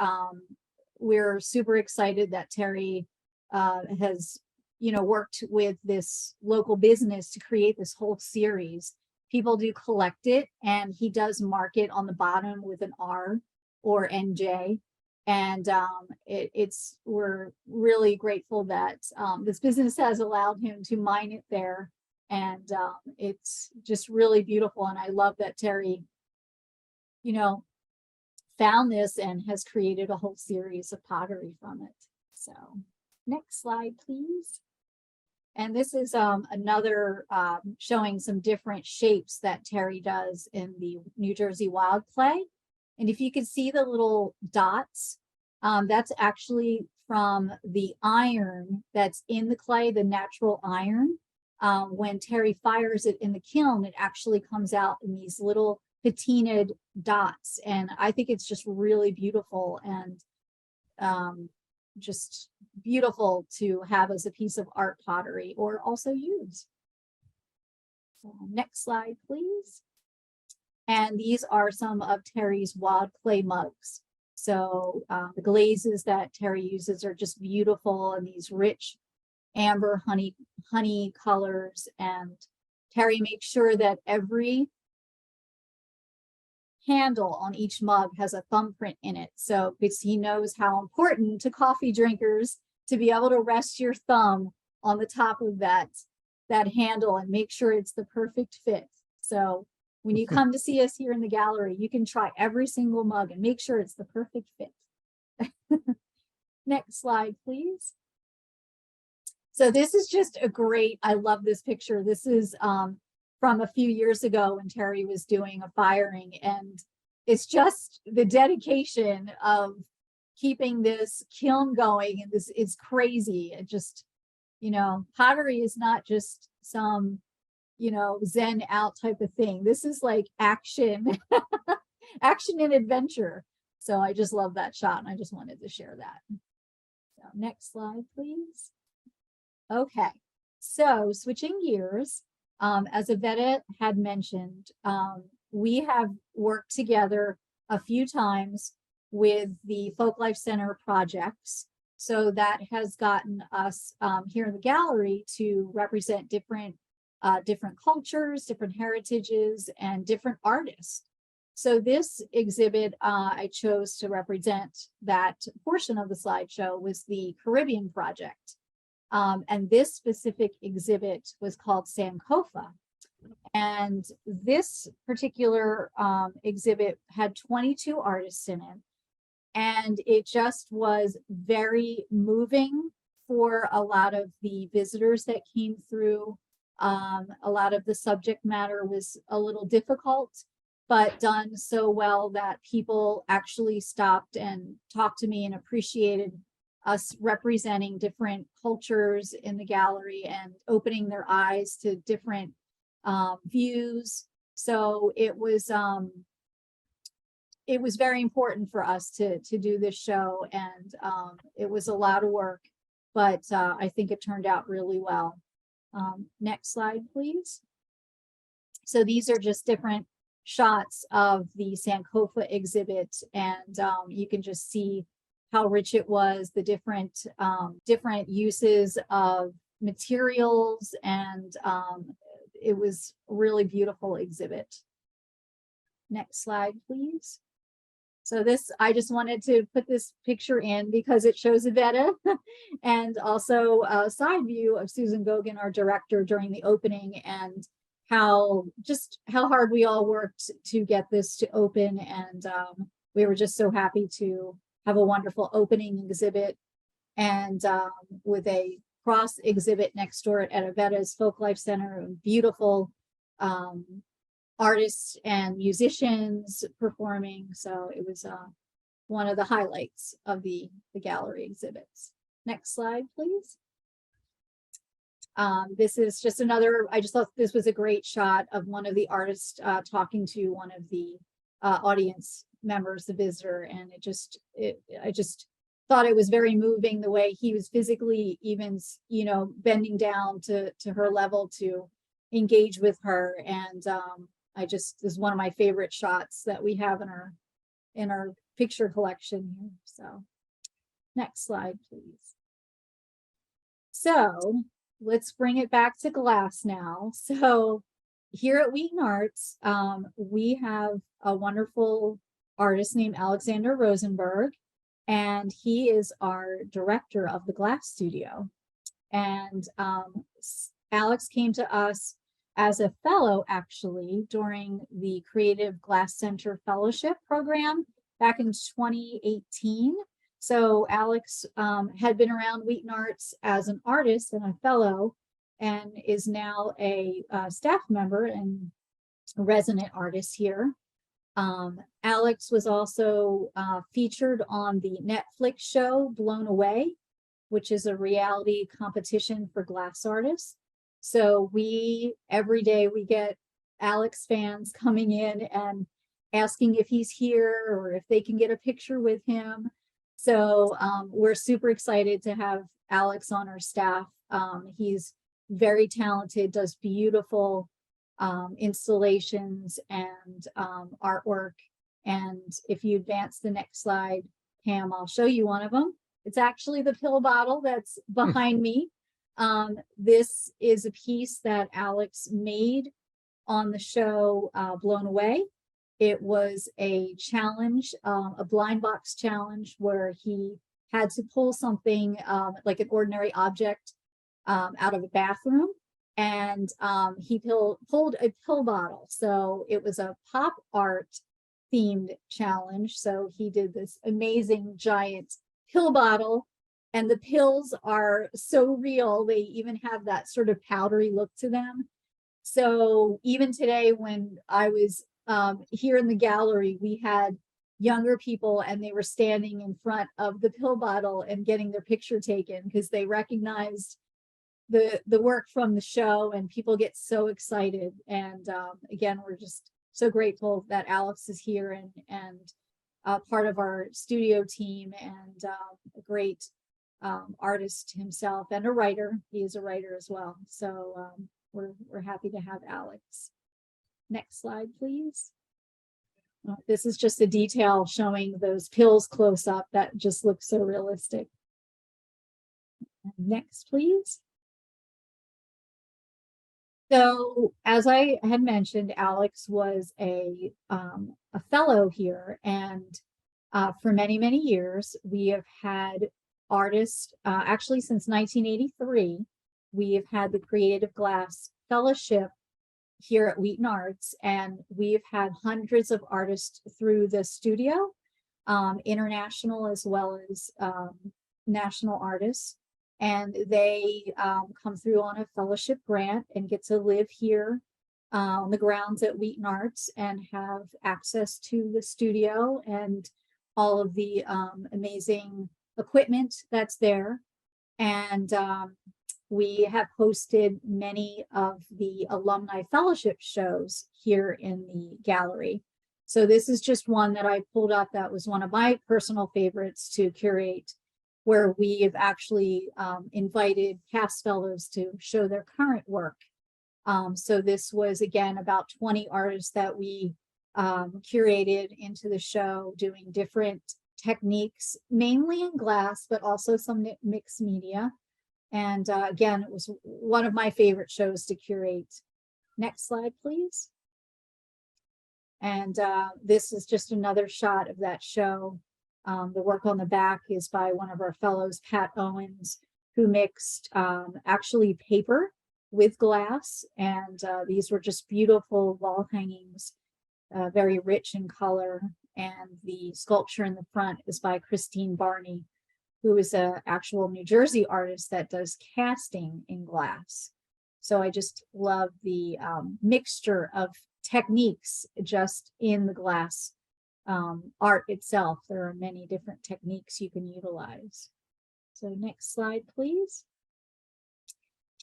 we're super excited that Terry has, worked with this local business to create this whole series. People do collect it, and he does mark it on the bottom with an R or NJ. And we're really grateful that this business has allowed him to mine it there. And it's just really beautiful. And I love that Terry, found this and has created a whole series of pottery from it. So next slide, please. And this is another showing some different shapes that Terry does in the New Jersey wild clay. And if you can see the little dots, that's actually from the iron that's in the clay, the natural iron. When Terry fires it in the kiln, it actually comes out in these little patinaed dots. And I think it's just really beautiful, and just beautiful to have as a piece of art pottery, or also use. So next slide, please. And these are some of Terry's wild clay mugs. So the glazes that Terry uses are just beautiful, and these rich amber honey colors. And Terry makes sure that every handle on each mug has a thumbprint in it. So because he knows how important to coffee drinkers to be able to rest your thumb on the top of that handle and make sure it's the perfect fit. So when you come to see us here in the gallery, you can try every single mug and make sure it's the perfect fit. Next slide, please. So this is just a great, I love this picture. This is from a few years ago when Terry was doing a firing, and it's just the dedication of keeping this kiln going, and this is crazy. It just, pottery is not just some, zen out type of thing. This is like action, action and adventure. So I just love that shot, and I just wanted to share that. So next slide, please. Okay, so switching gears, as Yvette had mentioned, we have worked together a few times with the Folklife Center projects. So that has gotten us here in the gallery to represent different cultures, different heritages, and different artists. So this exhibit I chose to represent that portion of the slideshow was the Caribbean project. And this specific exhibit was called Sankofa. And this particular exhibit had 22 artists in it. And it just was very moving for a lot of the visitors that came through. A lot of the subject matter was a little difficult, but done so well that people actually stopped and talked to me and appreciated us representing different cultures in the gallery and opening their eyes to different views. So it was very important for us to do this show, and it was a lot of work, but I think it turned out really well. Next slide, please. So these are just different shots of the Sankofa exhibit, and you can just see how rich it was, the different uses of materials, and it was a really beautiful exhibit. Next slide, please. So this, I just wanted to put this picture in because it shows Yvette and also a side view of Susan Gogan, our director, during the opening, and how hard we all worked to get this to open. And we were just so happy to have a wonderful opening exhibit, and with a cross exhibit next door at Yvette's Folklife Center, beautiful artists and musicians performing. So it was one of the highlights of the gallery exhibits. Next slide, please. This is just another, I just thought this was a great shot of one of the artists talking to one of the audience members, the visitor, and I just thought it was very moving the way he was physically even, bending down to her level to engage with her. And this is one of my favorite shots that we have in our picture collection here. So next slide, please. So let's bring it back to glass now. So here at Wheaton Arts, we have a wonderful artist named Alexander Rosenberg, and he is our director of the glass studio. And Alex came to us as a fellow, actually, during the Creative Glass Center Fellowship Program back in 2018. So Alex had been around Wheaton Arts as an artist and a fellow, and is now a staff member and a resident artist here. Alex was also featured on the Netflix show Blown Away, which is a reality competition for glass artists. So every day we get Alex fans coming in and asking if he's here or if they can get a picture with him. So we're super excited to have Alex on our staff. He's very talented, does beautiful installations and artwork. And if you advance the next slide, Pam, I'll show you one of them. It's actually the pill bottle that's behind me. This is a piece that Alex made on the show Blown Away. It was a challenge, a blind box challenge, where he had to pull something like an ordinary object out of a bathroom, and he pulled a pill bottle. So it was a pop art themed challenge. So he did this amazing giant pill bottle, and the pills are so real. They even have that sort of powdery look to them. So even today, when I was here in the gallery, we had younger people and they were standing in front of the pill bottle and getting their picture taken because they recognized the work from the show, and people get so excited. And again, we're just so grateful that Alex is here and part of our studio team, and a great artist himself and a writer. He is a writer as well. So we're happy to have Alex. Next slide, please. This is just a detail showing those pills close up that just looks so realistic. Next, please. So as I had mentioned, Alex was a fellow here, and for many, many years, we have had artists, actually since 1983, we have had the Creative Glass Fellowship here at Wheaton Arts, and we've had hundreds of artists through the studio, international as well as national artists. And they come through on a fellowship grant and get to live here on the grounds at Wheaton Arts and have access to the studio and all of the amazing equipment that's there. And we have hosted many of the alumni fellowship shows here in the gallery. So this is just one that I pulled up that was one of my personal favorites to curate, where we have actually invited past fellows to show their current work. So this was, again, about 20 artists that we curated into the show, doing different techniques, mainly in glass, but also some mixed media. And again, it was one of my favorite shows to curate. Next slide, please. And this is just another shot of that show. The work on the back is by one of our fellows, Pat Owens, who mixed actually paper with glass. And these were just beautiful wall hangings, very rich in color. And the sculpture in the front is by Christine Barney, who is an actual New Jersey artist that does casting in glass. So I just love the mixture of techniques just in the glass art itself. There are many different techniques you can utilize. So next slide, please.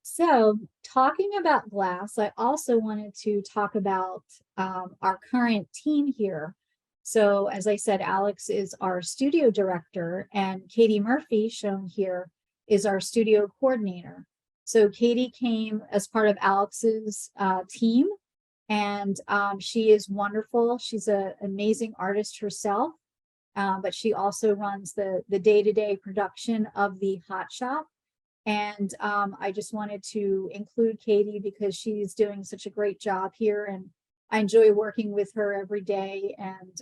So talking about glass, I also wanted to talk about our current team here. So as I said, Alex is our studio director, and Katie Murphy, shown here, is our studio coordinator. So Katie came as part of Alex's team, and she is wonderful. She's an amazing artist herself, but she also runs the day-to-day production of the Hot Shop. And I just wanted to include Katie because she's doing such a great job here, and I enjoy working with her every day. And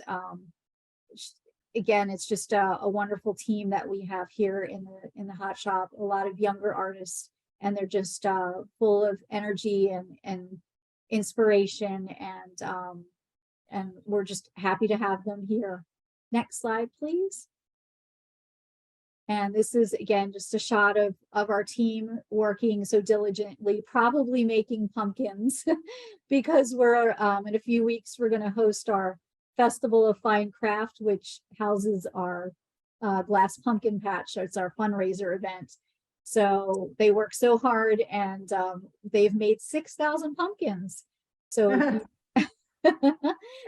again, it's just a wonderful team that we have here in the Hot Shop. A lot of younger artists, and they're just full of energy and inspiration, and we're just happy to have them here. Next slide, please. And this is, again, just a shot of our team working so diligently, probably making pumpkins, because we're in a few weeks, we're going to host our Festival of Fine Craft, which houses our glass pumpkin patch. It's our fundraiser event. So they work so hard, and they've made 6,000 pumpkins. So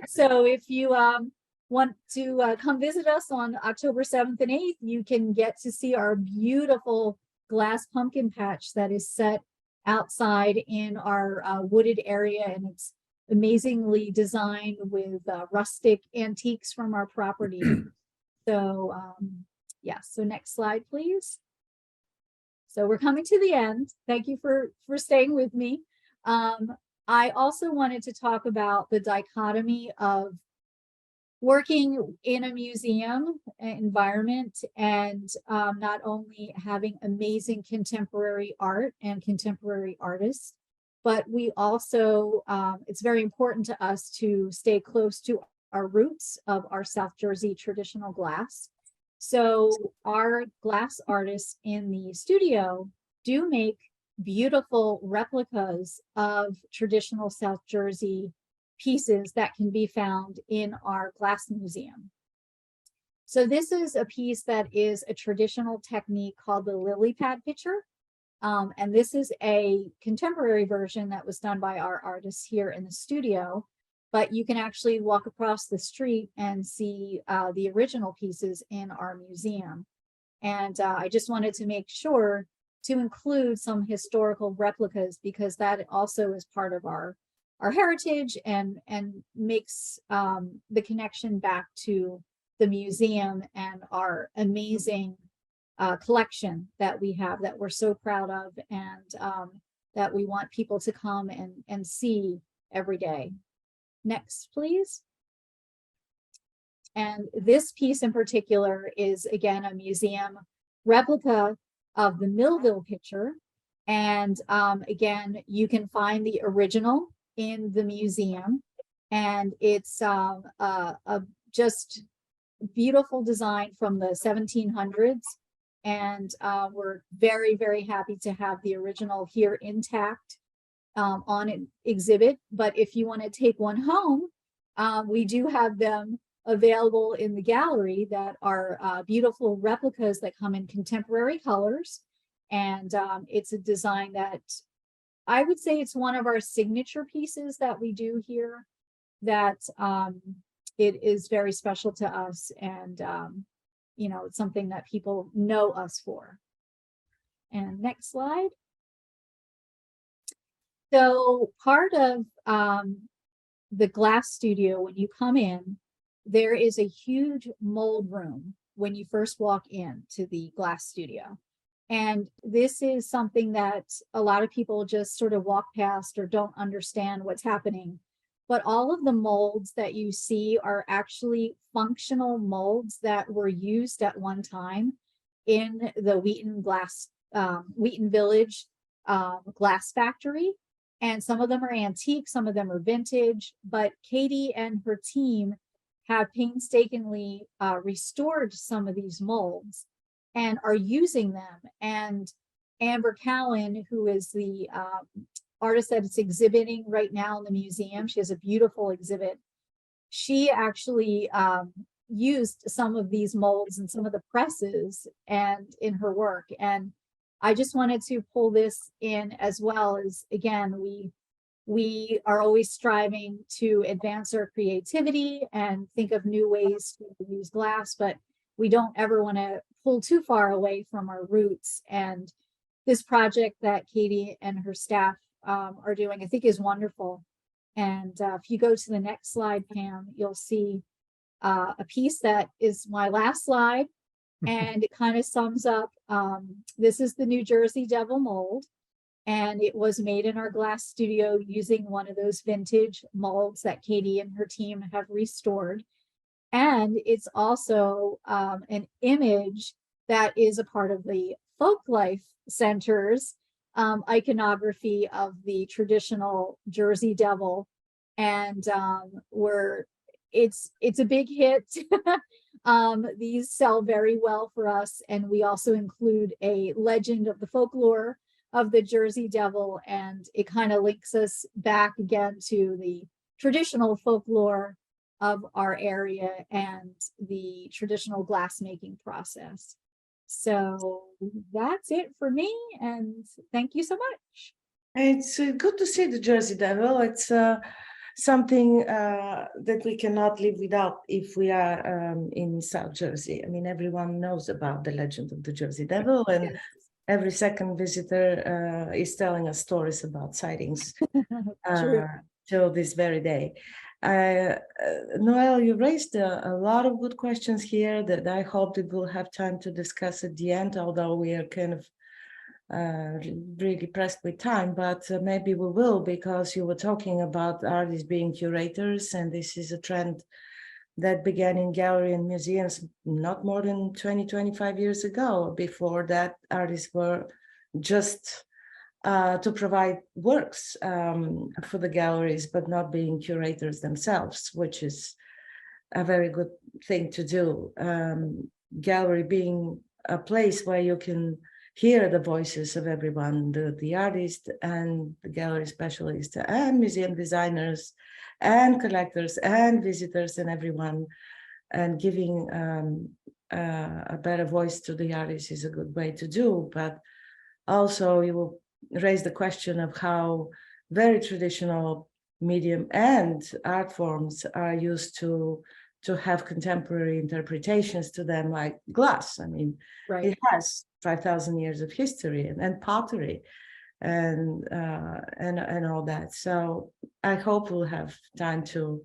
so if you want to come visit us on October 7th and 8th, you can get to see our beautiful glass pumpkin patch that is set outside in our wooded area, and it's amazingly designed with rustic antiques from our property. So yeah, so next slide, please. So we're coming to the end. Thank you for staying with me. I also wanted to talk about the dichotomy of working in a museum environment and not only having amazing contemporary art and contemporary artists, but we also, it's very important to us to stay close to our roots of our South Jersey traditional glass. So our glass artists in the studio do make beautiful replicas of traditional South Jersey pieces that can be found in our glass museum. So this is a piece that is a traditional technique called the lily pad pitcher. And this is a contemporary version that was done by our artists here in the studio, but you can actually walk across the street and see the original pieces in our museum. And I just wanted to make sure to include some historical replicas, because that also is part of our heritage and makes the connection back to the museum and our amazing collection that we have, that we're so proud of, and that we want people to come and see every day. Next, please. And this piece in particular is, again, a museum replica of the Millville picture. And again, you can find the original in the museum. And it's a just beautiful design from the 1700s. And we're very, very happy to have the original here intact on an exhibit. But if you want to take one home, we do have them available in the gallery that are beautiful replicas that come in contemporary colors. And it's a design that I would say it's one of our signature pieces that we do here, that it is very special to us. And, you know, it's something that people know us for. And next slide. So part of the glass studio, when you come in, there is a huge mold room when you first walk in to the glass studio. And this is something that a lot of people just sort of walk past or don't understand what's happening. But all of the molds that you see are actually functional molds that were used at one time in the Wheaton Village glass factory. And some of them are antique, some of them are vintage, but Katie and her team have painstakingly restored some of these molds and are using them. And Amber Cowan, who is the artist that is exhibiting right now in the museum, she has a beautiful exhibit. She actually used some of these molds and some of the presses and in her work. And I just wanted to pull this in as well, as, again, we are always striving to advance our creativity and think of new ways to use glass, but we don't ever want to pull too far away from our roots. And this project that Katie and her staff are doing, I think, is wonderful. And if you go to the next slide, Pam, you'll see a piece that is my last slide, and it kind of sums up. This is the New Jersey Devil mold. And it was made in our glass studio using one of those vintage molds that Katie and her team have restored. And it's also an image that is a part of the Folklife Center's iconography of the traditional Jersey Devil. And it's a big hit. These sell very well for us. And we also include a legend of the folklore of the Jersey Devil, and it kind of links us back again to the traditional folklore of our area and the traditional glassmaking process. So that's it for me, and thank you so much. It's good to see the Jersey Devil. It's something that we cannot live without if we are in South Jersey. I mean, everyone knows about the legend of the Jersey Devil, and every second visitor is telling us stories about sightings till this very day. Noelle, you raised a lot of good questions here that I hope that we'll have time to discuss at the end, although we are kind of really pressed with time, but maybe we will, because you were talking about artists being curators, and this is a trend that began in gallery and museums not more than 20-25 years ago. Before that, artists were just to provide works for the galleries, but not being curators themselves, which is a very good thing to do. Gallery being a place where you can hear the voices of everyone, the artists and the gallery specialists and museum designers and collectors and visitors and everyone, and giving a better voice to the artists is a good way to do. But also you will raise the question of how very traditional medium and art forms are used to to have contemporary interpretations to them, like glass. I mean, Right. it has 5,000 years of history, and pottery and all that. So I hope we'll have time to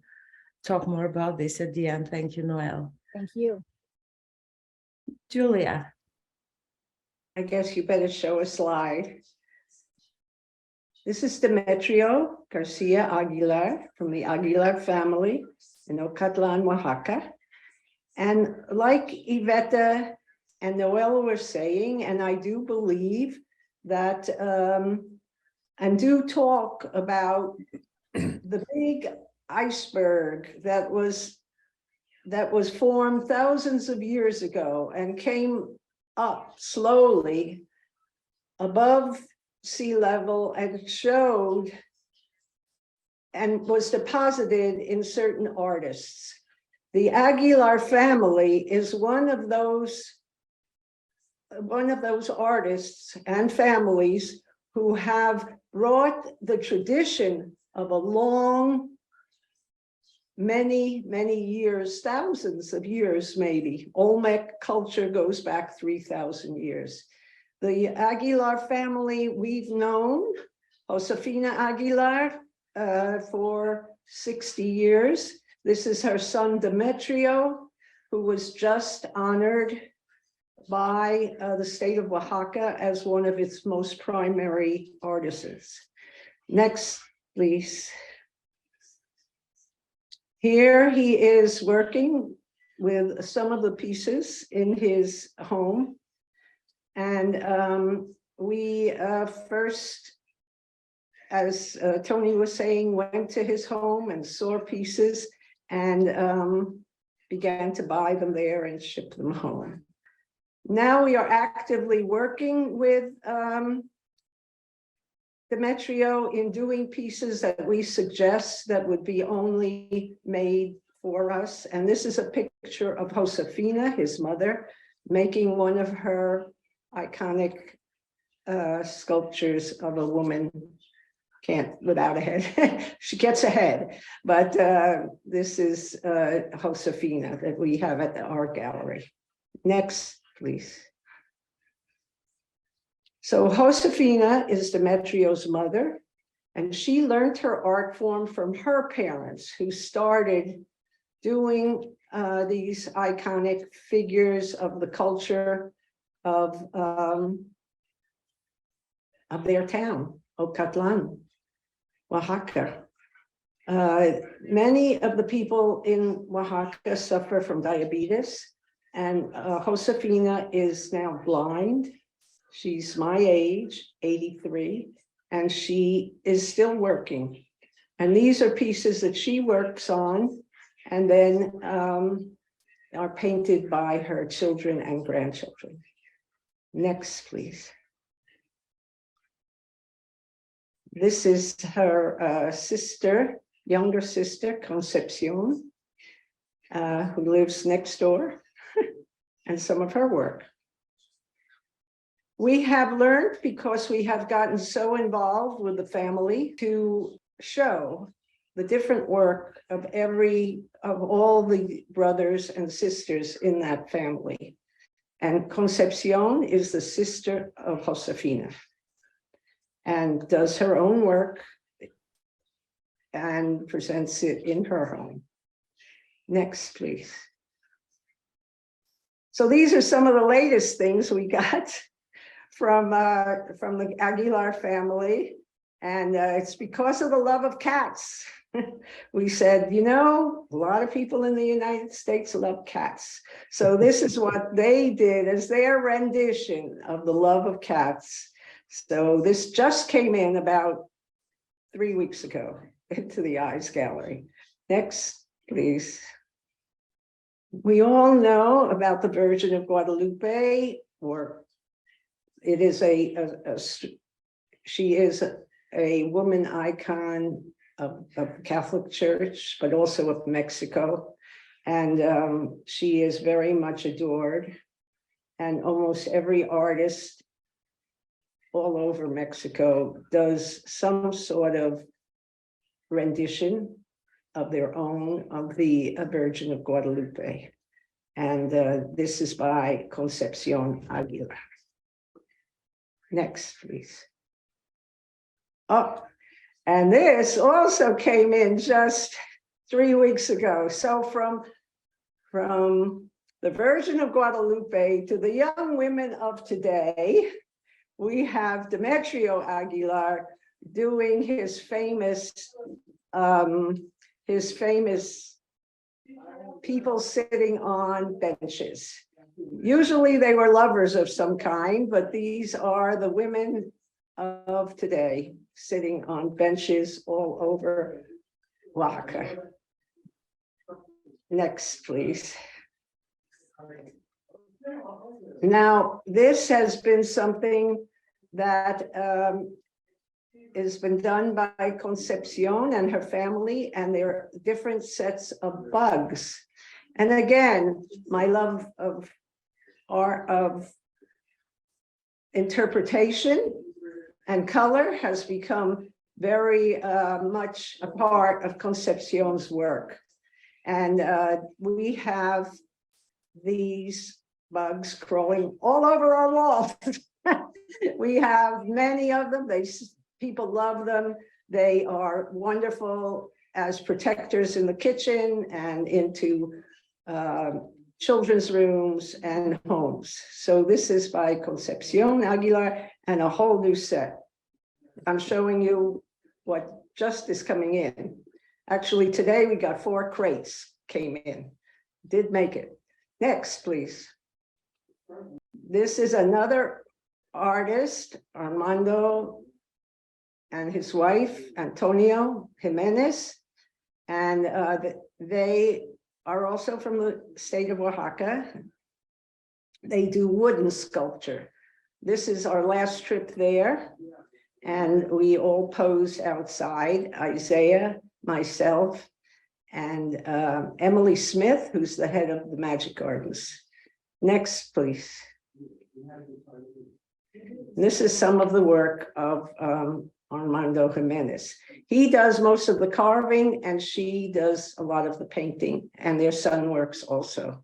talk more about this at the end. Thank you, Noelle. Thank you. Julia. I guess you better show a slide. This is Demetrio Garcia Aguilar from the Aguilar family in Ocatlan, Oaxaca. And like Iveta and Noelle were saying, and I do believe that, and do talk about the big iceberg that was formed thousands of years ago and came up slowly above sea level and showed and was deposited in certain artists. The Aguilar family is one of those artists and families who have brought the tradition of a long, many years, thousands of years maybe. Olmec culture goes back 3,000 years. The Aguilar family, we've known Josefina Aguilar for 60 years. This is her son Demetrio, who was just honored by the state of Oaxaca as one of its most primary artisans. Next, please. Here he is working with some of the pieces in his home. And we first, as Tony was saying, went to his home and saw pieces and began to buy them there and ship them home. Now we are actively working with Demetrio in doing pieces that we suggest that would be only made for us. And this is a picture of Josefina, his mother, making one of her iconic sculptures of a woman without a head. She gets a head, but this is Josefina that we have at the art gallery. Next, please. So Josefina is Demetrio's mother, and she learned her art form from her parents, who started doing these iconic figures of the culture of their town, Ocatlan, Oaxaca. Many of the people in Oaxaca suffer from diabetes, and Josefina is now blind. She's my age, 83, and she is still working. And these are pieces that she works on and then are painted by her children and grandchildren. Next, please. This is her sister, younger sister, Concepcion, who lives next door, and some of her work. We have learned, because we have gotten so involved with the family, to show the different work of all the brothers and sisters in that family. And Concepcion is the sister of Josefina and does her own work and presents it in her home. Next, please. So these are some of the latest things we got from the Aguilar family. And it's because of the love of cats. We said, you know, a lot of people in the United States love cats. So this is what they did as their rendition of the love of cats. So this just came in about 3 weeks ago into the Arts Gallery. Next, please. We all know about the Virgin of Guadalupe, or it is she is a woman icon of the Catholic Church, but also of Mexico. And she is very much adored. And almost every artist all over Mexico does some sort of rendition of their own of the Virgin of Guadalupe. And this is by Concepcion Aguilar. Next, please. Oh, and this also came in just 3 weeks ago. So from the Virgin of Guadalupe to the young women of today, we have Demetrio Aguilar doing his famous people sitting on benches. Usually they were lovers of some kind, but these are the women of today sitting on benches all over Oaxaca. Next, please. Now, this has been something that has been done by Concepcion and her family, and there are different sets of bugs. And again, my love of art, of interpretation and color has become very much a part of Concepcion's work. And we have these bugs crawling all over our walls. We have many of them. People love them. They are wonderful as protectors in the kitchen and into children's rooms and homes. So this is by Concepcion Aguilar and a whole new set. I'm showing you what just is coming in. Actually, today we got 4 crates came in. Did make it. Next, please. This is another artist, Armando, and his wife, Antonio Jimenez. And they are also from the state of Oaxaca. They do wooden sculpture. This is our last trip there. And we all posed outside, Isaiah, myself, and Emily Smith, who's the head of the Magic Gardens. Next, please. This is some of the work of Armando Jimenez. He does most of the carving and she does a lot of the painting, and their son works also.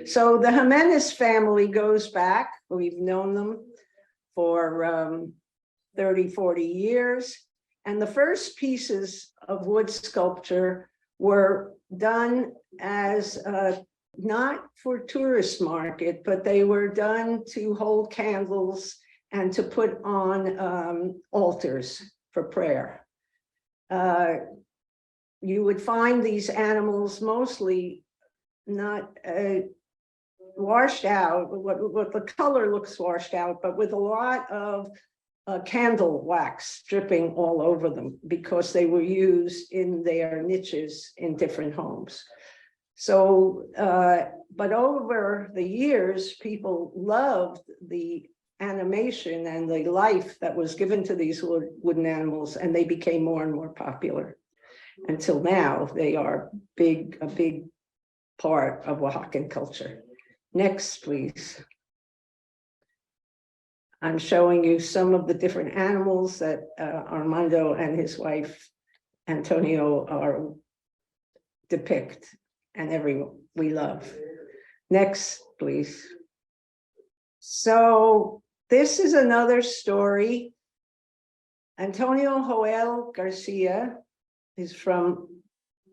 So the Jimenez family goes back. We've known them for 30, 40 years. And the first pieces of wood sculpture were done as not for tourist market, but they were done to hold candles and to put on altars for prayer. You would find these animals mostly not washed out, what the color looks washed out, but with a lot of candle wax dripping all over them because they were used in their niches in different homes. So, but over the years, people loved the animation and the life that was given to these wooden animals, and they became more and more popular. Until now, they are a big part of Oaxacan culture. Next, please. I'm showing you some of the different animals that Armando and his wife, Antonio, depict, and everyone we love. Next, please. So this is another story. Antonio Joel Garcia is from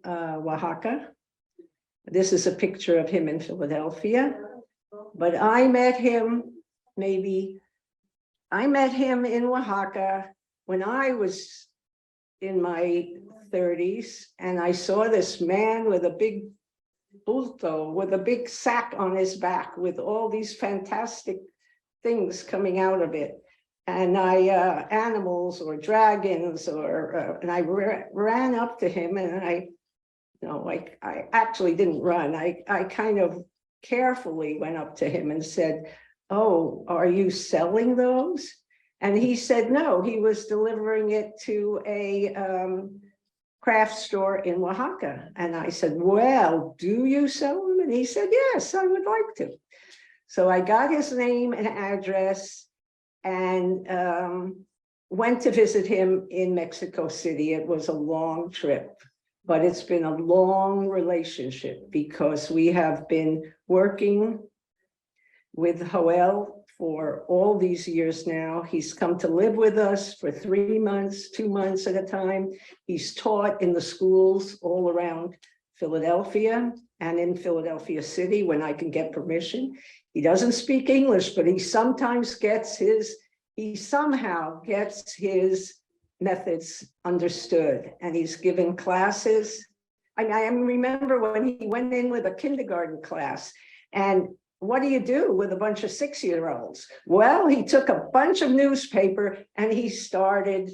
Oaxaca. This is a picture of him in Philadelphia, but I met him in Oaxaca when I was in my 30s, and I saw this man with a big bulto, with a big sack on his back, with all these fantastic things coming out of it. And animals or dragons, and I ran up to him, and I actually didn't run. I kind of carefully went up to him and said, "Oh, are you selling those?" And he said no, he was delivering it to a craft store in Oaxaca. And I said, "Well, do you sell them?" And he said, "Yes, I would like to." So I got his name and address and went to visit him in Mexico City. It was a long trip, but it's been a long relationship because we have been working with Joel for all these years now. He's come to live with us for 3 months, 2 months at a time. He's taught in the schools all around Philadelphia and in Philadelphia City when I can get permission. He doesn't speak English, but he sometimes somehow gets his methods understood, and he's given classes. I remember when he went in with a kindergarten class, and what do you do with a bunch of 6-year-olds? Well, he took a bunch of newspaper and he started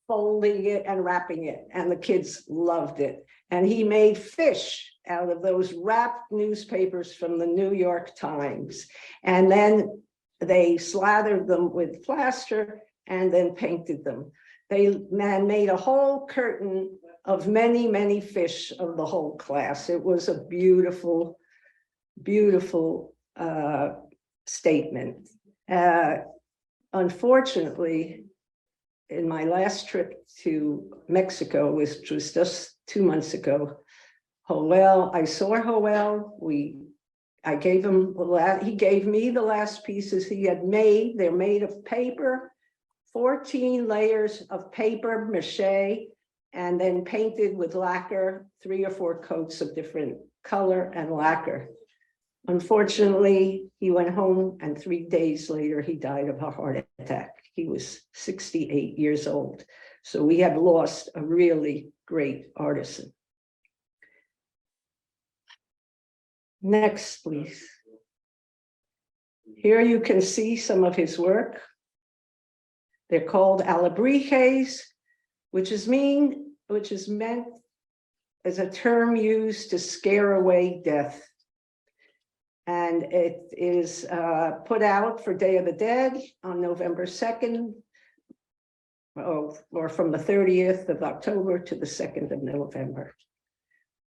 folding it and wrapping it, and the kids loved it. And he made fish out of those wrapped newspapers from the New York Times. And then they slathered them with plaster and then painted them. They made a whole curtain of many, many fish of the whole class. It was a beautiful, beautiful statement. Unfortunately, in my last trip to Mexico, which was just 2 months ago, I saw Joel. I gave him he gave me the last pieces he had made. They're made of paper, 14 layers of paper mache, and then painted with lacquer, 3 or 4 coats of different color and lacquer. Unfortunately, he went home, and 3 days later, he died of a heart attack. He was 68 years old. So we have lost a really great artisan. Next, please. Here you can see some of his work. They're called alebrijes, which is meant as a term used to scare away death. And it is put out for Day of the Dead on November 2nd, or from the 30th of October to the 2nd of November.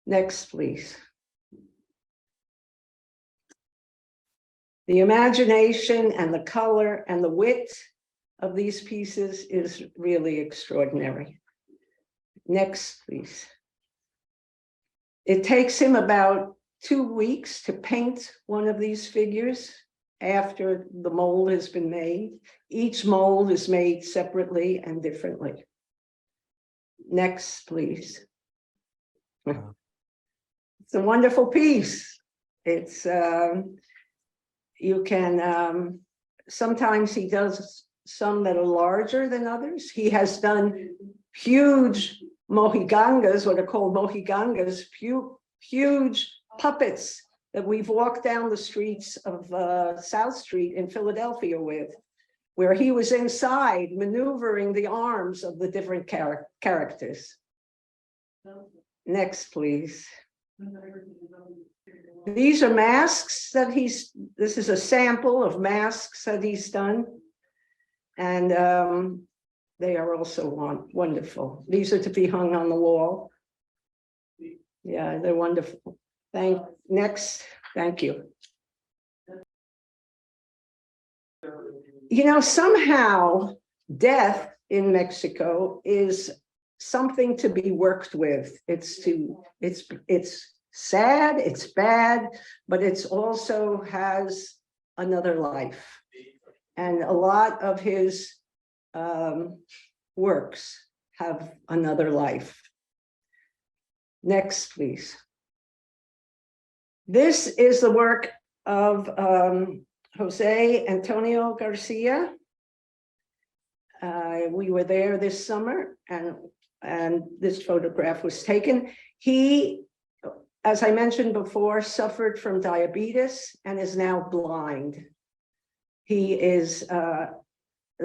Next, please. The imagination and the color and the wit of these pieces is really extraordinary. Next, please. It takes him about 2 weeks to paint one of these figures after the mold has been made. Each mold is made separately and differently. Next, please. Wow. It's a wonderful piece. It's, you can, sometimes he does some that are larger than others. He has done huge mojigangas, what are called mojigangas, huge puppets that we've walked down the streets of South Street in Philadelphia with, where he was inside maneuvering the arms of the different characters. Next, please. These are masks that this is a sample of masks that he's done. And they are also wonderful. These are to be hung on the wall. Yeah, they're wonderful. Next, thank you. You know, somehow death in Mexico is something to be worked with. It's sad, it's bad, but it's also has another life. And a lot of his works have another life. Next, please. This is the work of Jose Antonio Garcia. We were there this summer, and this photograph was taken. He, as I mentioned before, suffered from diabetes and is now blind. He is the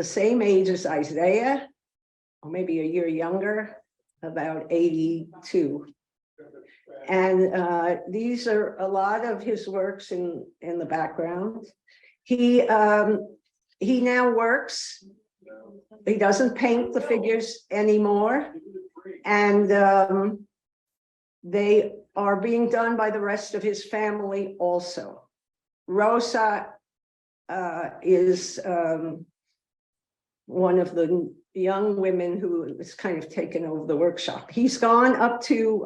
same age as Isaiah, or maybe a year younger, about 82. And these are a lot of his works in the background. He now works. He doesn't paint the figures anymore, and they are being done by the rest of his family also. Rosa is one of the young women who has kind of taken over the workshop. He's gone up to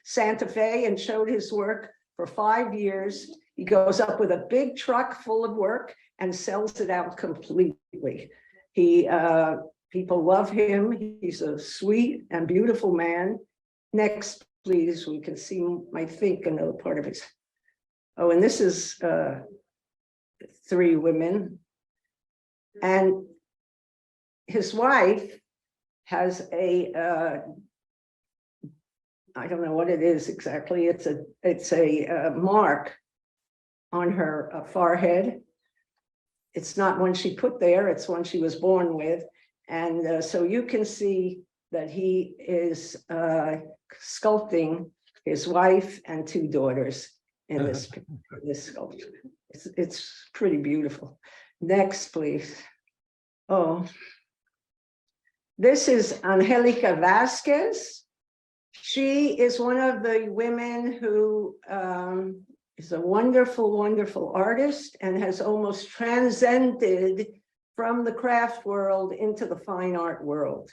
Santa Fe and showed his work for 5 years. He goes up with a big truck full of work and sells it out completely. People love him. He's a sweet and beautiful man. Next, please, we can see, I think, another part of his. Oh, and this is 3 women. And his wife has a, I don't know what it is exactly. It's a mark on her forehead. It's not one she put there, it's one she was born with. And so you can see that he is sculpting his wife and 2 daughters in this sculpture. It's pretty beautiful. Next, please. Oh, this is Angelica Vasquez. She is one of the women who is a wonderful, wonderful artist and has almost transcended from the craft world into the fine art world.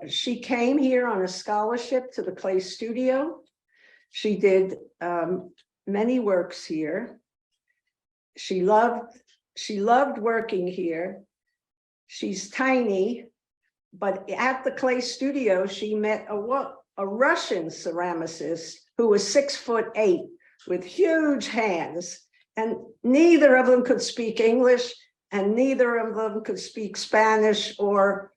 She came here on a scholarship to the Clay Studio. She did many works here. She loved working here. She's tiny, but at the Clay Studio, she met a Russian ceramicist who was 6'8" with huge hands, and neither of them could speak English, and neither of them could speak Spanish or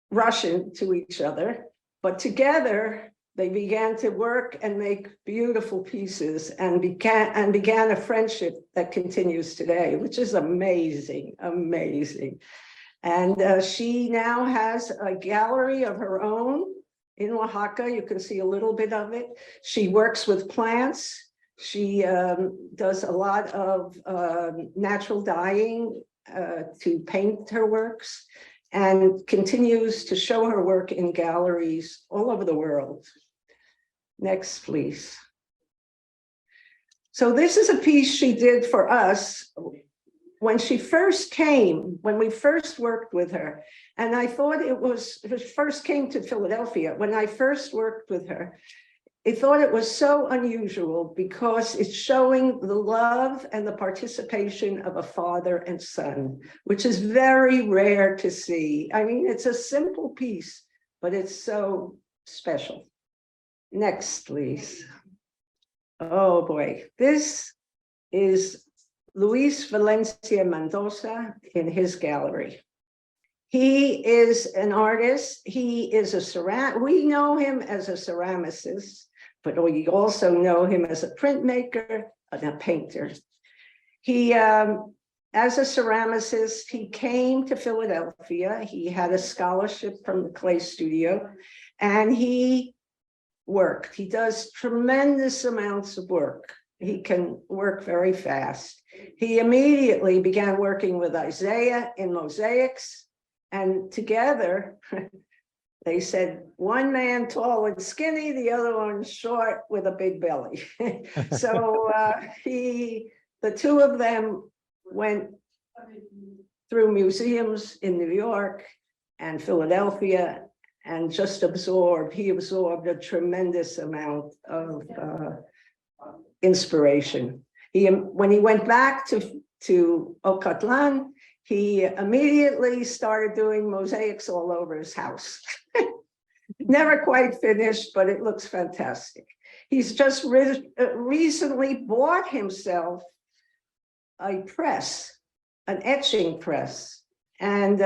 Russian to each other. But together, they began to work and make beautiful pieces and began a friendship that continues today, which is amazing, amazing. And she now has a gallery of her own in Oaxaca. You can see a little bit of it. She works with plants. She does a lot of natural dyeing to paint her works, and continues to show her work in galleries all over the world. Next, please. So this is a piece she did for us when she first came, when we first worked with her. And I thought it first came to Philadelphia. When I first worked with her, I thought it was so unusual because it's showing the love and the participation of a father and son, which is very rare to see. I mean, it's a simple piece, but it's so special. Next, please. Oh boy, this is Luis Valencia Mendoza in his gallery. He is an artist. He is we know him as a ceramicist, but we also know him as a printmaker and a painter. He, as a ceramicist, he came to Philadelphia. He had a scholarship from the Clay Studio, and he worked. He does tremendous amounts of work. He can work very fast. He immediately began working with Isaiah in mosaics, and together they said one man tall and skinny, the other one short with a big belly. So the 2 of them went through museums in New York and Philadelphia and just he absorbed a tremendous amount of inspiration. When he went back to Ocatlan, he immediately started doing mosaics all over his house. Never quite finished, but it looks fantastic. He's just recently bought himself a press, an etching press, and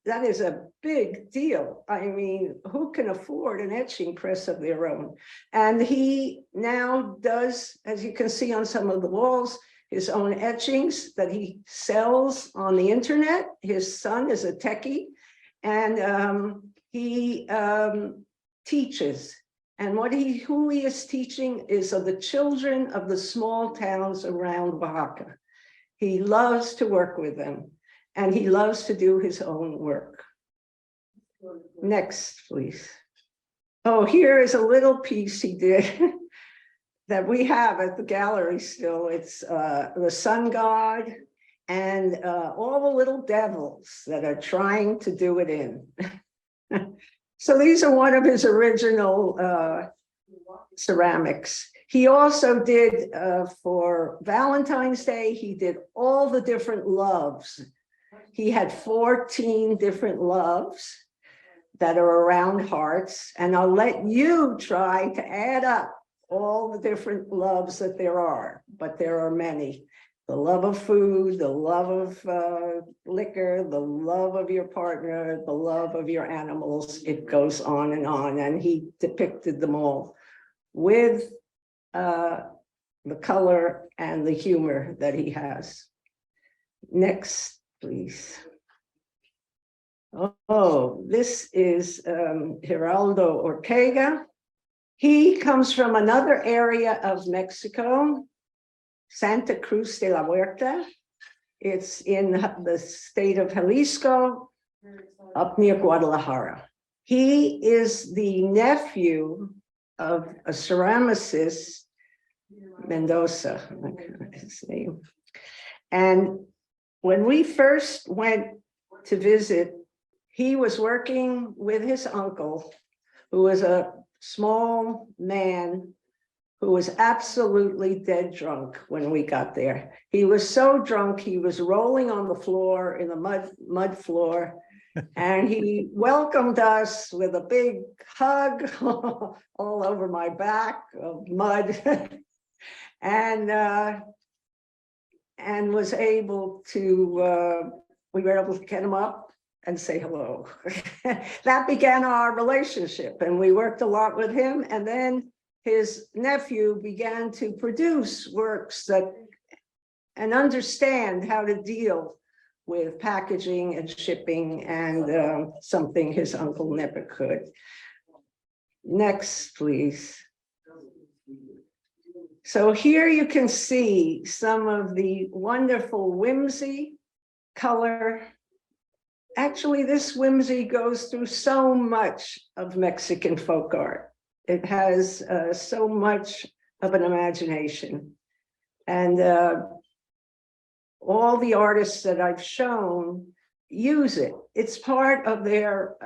that is a big deal. I mean, who can afford an etching press of their own? And he now does, as you can see on some of the walls, his own etchings that he sells on the internet. His son is a techie, and he teaches. And who he is teaching is of the children of the small towns around Oaxaca. He loves to work with them, and he loves to do his own work. Next, please. Oh, here is a little piece he did that we have at the gallery still. It's the sun god, and all the little devils that are trying to do it in. So these are one of his original ceramics. He also did, for Valentine's Day, he did all the different loves. He had 14 different loves that are around hearts, and I'll let you try to add up all the different loves that there are, but there are many. The love of food, the love of liquor, the love of your partner, the love of your animals. It goes on, and he depicted them all with the color and the humor that he has. Next, please. Oh, this is Geraldo Ortega. He comes from another area of Mexico, Santa Cruz de la Huerta. It's in the state of Jalisco, up near Guadalajara. He is the nephew of a ceramicist, Mendoza, his name. And when we first went to visit, he was working with his uncle, who was a small man who was absolutely dead drunk when we got there. He was so drunk, he was rolling on the floor in the mud floor, and he welcomed us with a big hug all over my back of mud, and was able to, we were able to get him up and say hello. That began our relationship, and we worked a lot with him. And then his nephew began to produce works and understand how to deal with packaging and shipping, and something his uncle never could. Next, please. So here you can see some of the wonderful whimsy, color. Actually, this whimsy goes through so much of Mexican folk art. It has so much of an imagination. And all the artists that I've shown use it. It's part of their,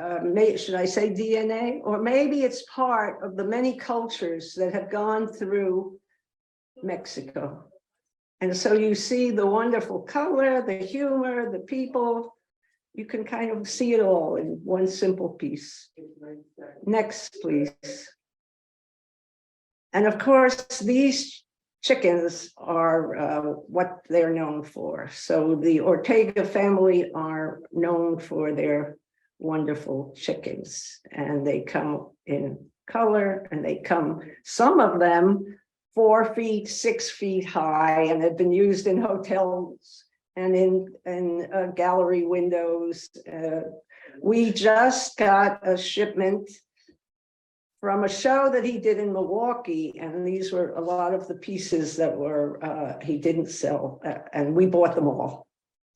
should I say DNA? Or maybe it's part of the many cultures that have gone through Mexico. And so you see the wonderful color, the humor, the people. You can kind of see it all in one simple piece. Next, please. And of course, these chickens are what they're known for. So the Ortega family are known for their wonderful chickens, and they come in color, and they come, some of them 4 feet, 6 feet high, and have been used in hotels and in gallery windows. We just got a shipment from a show that he did in Milwaukee, and these were a lot of the pieces that were he didn't sell, and we bought them all.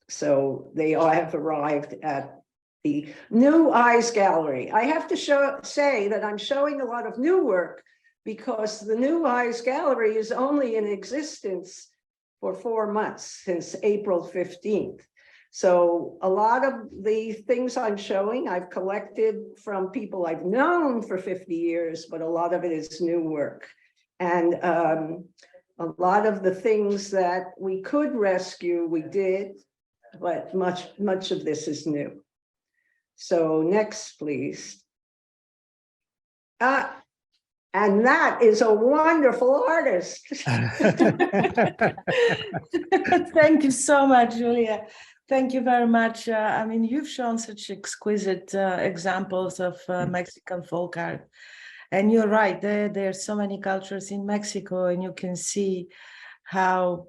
So they all have arrived at the New Eyes Gallery. I have to say that I'm showing a lot of new work, because the New Eyes Gallery is only in existence for 4 months, since April 15th. So a lot of the things I'm showing, I've collected from people I've known for 50 years, but a lot of it is new work. And a lot of the things that we could rescue, we did, but much of this is new. So next, please. And that is a wonderful artist. Thank you so much, Julia. Thank you very much. I mean, you've shown such exquisite examples of Mexican folk art. And you're right, there are so many cultures in Mexico, and you can see how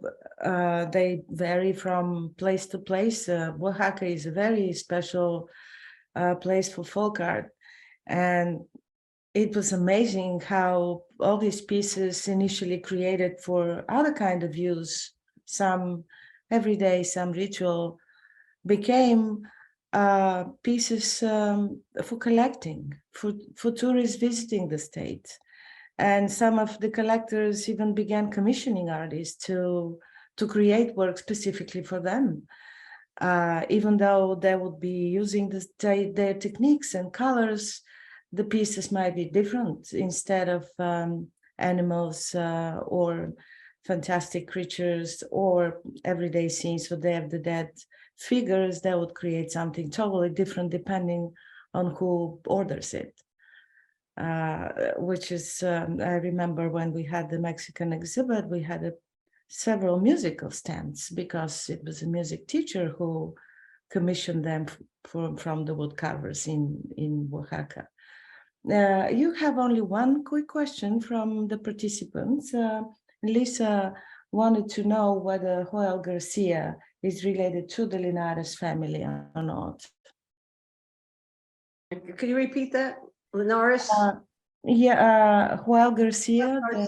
they vary from place to place. Oaxaca is a very special place for folk art. And it was amazing how all these pieces initially created for other kind of use, some everyday, some ritual, became pieces for collecting, for tourists visiting the state. And some of the collectors even began commissioning artists to to create work specifically for them. Even though they would be using their techniques and colors, the pieces might be different. Instead of animals or fantastic creatures or everyday scenes with Day of the Dead figures, they would create something totally different depending on who orders it. Which is, I remember when we had the Mexican exhibit, we had several musical stands because it was a music teacher who commissioned them from the woodcarvers in Oaxaca. You have only one quick question from the participants. Lisa wanted to know whether Joel Garcia is related to the Linares family or not. Could you repeat that? Linares? Joel Garcia. Oh,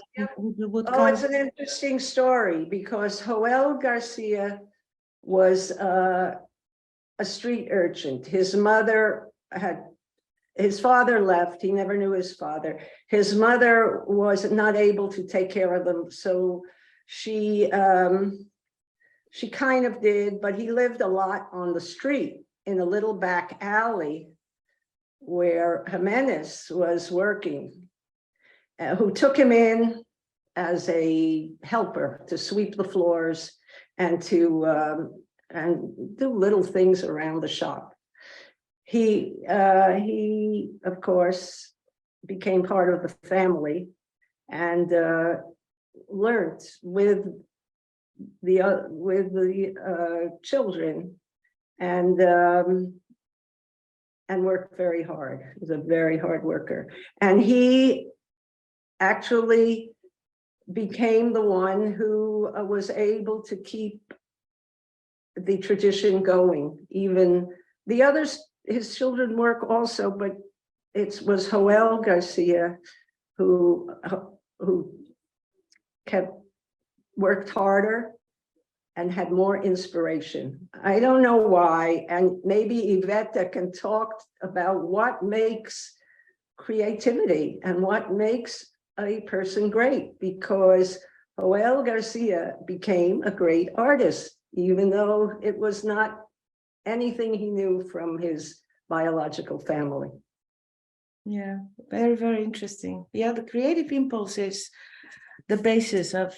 it's an interesting story because Joel Garcia was a street urchin. His father left. He never knew his father. His mother was not able to take care of him, so she kind of did, but he lived a lot on the street in a little back alley where Jimenez was working, who took him in as a helper to sweep the floors and to and do little things around the shop. He of course became part of the family and learned with the children and worked very hard. He was a very hard worker. And he actually became the one who was able to keep the tradition going. Even the others, his children work also, but it was Joel Garcia who worked harder and had more inspiration. I don't know why, and maybe Iveta can talk about what makes creativity and what makes a person great, because Joel Garcia became a great artist, even though it was not anything he knew from his biological family. Yeah, very, very interesting. Yeah, the creative impulse is the basis of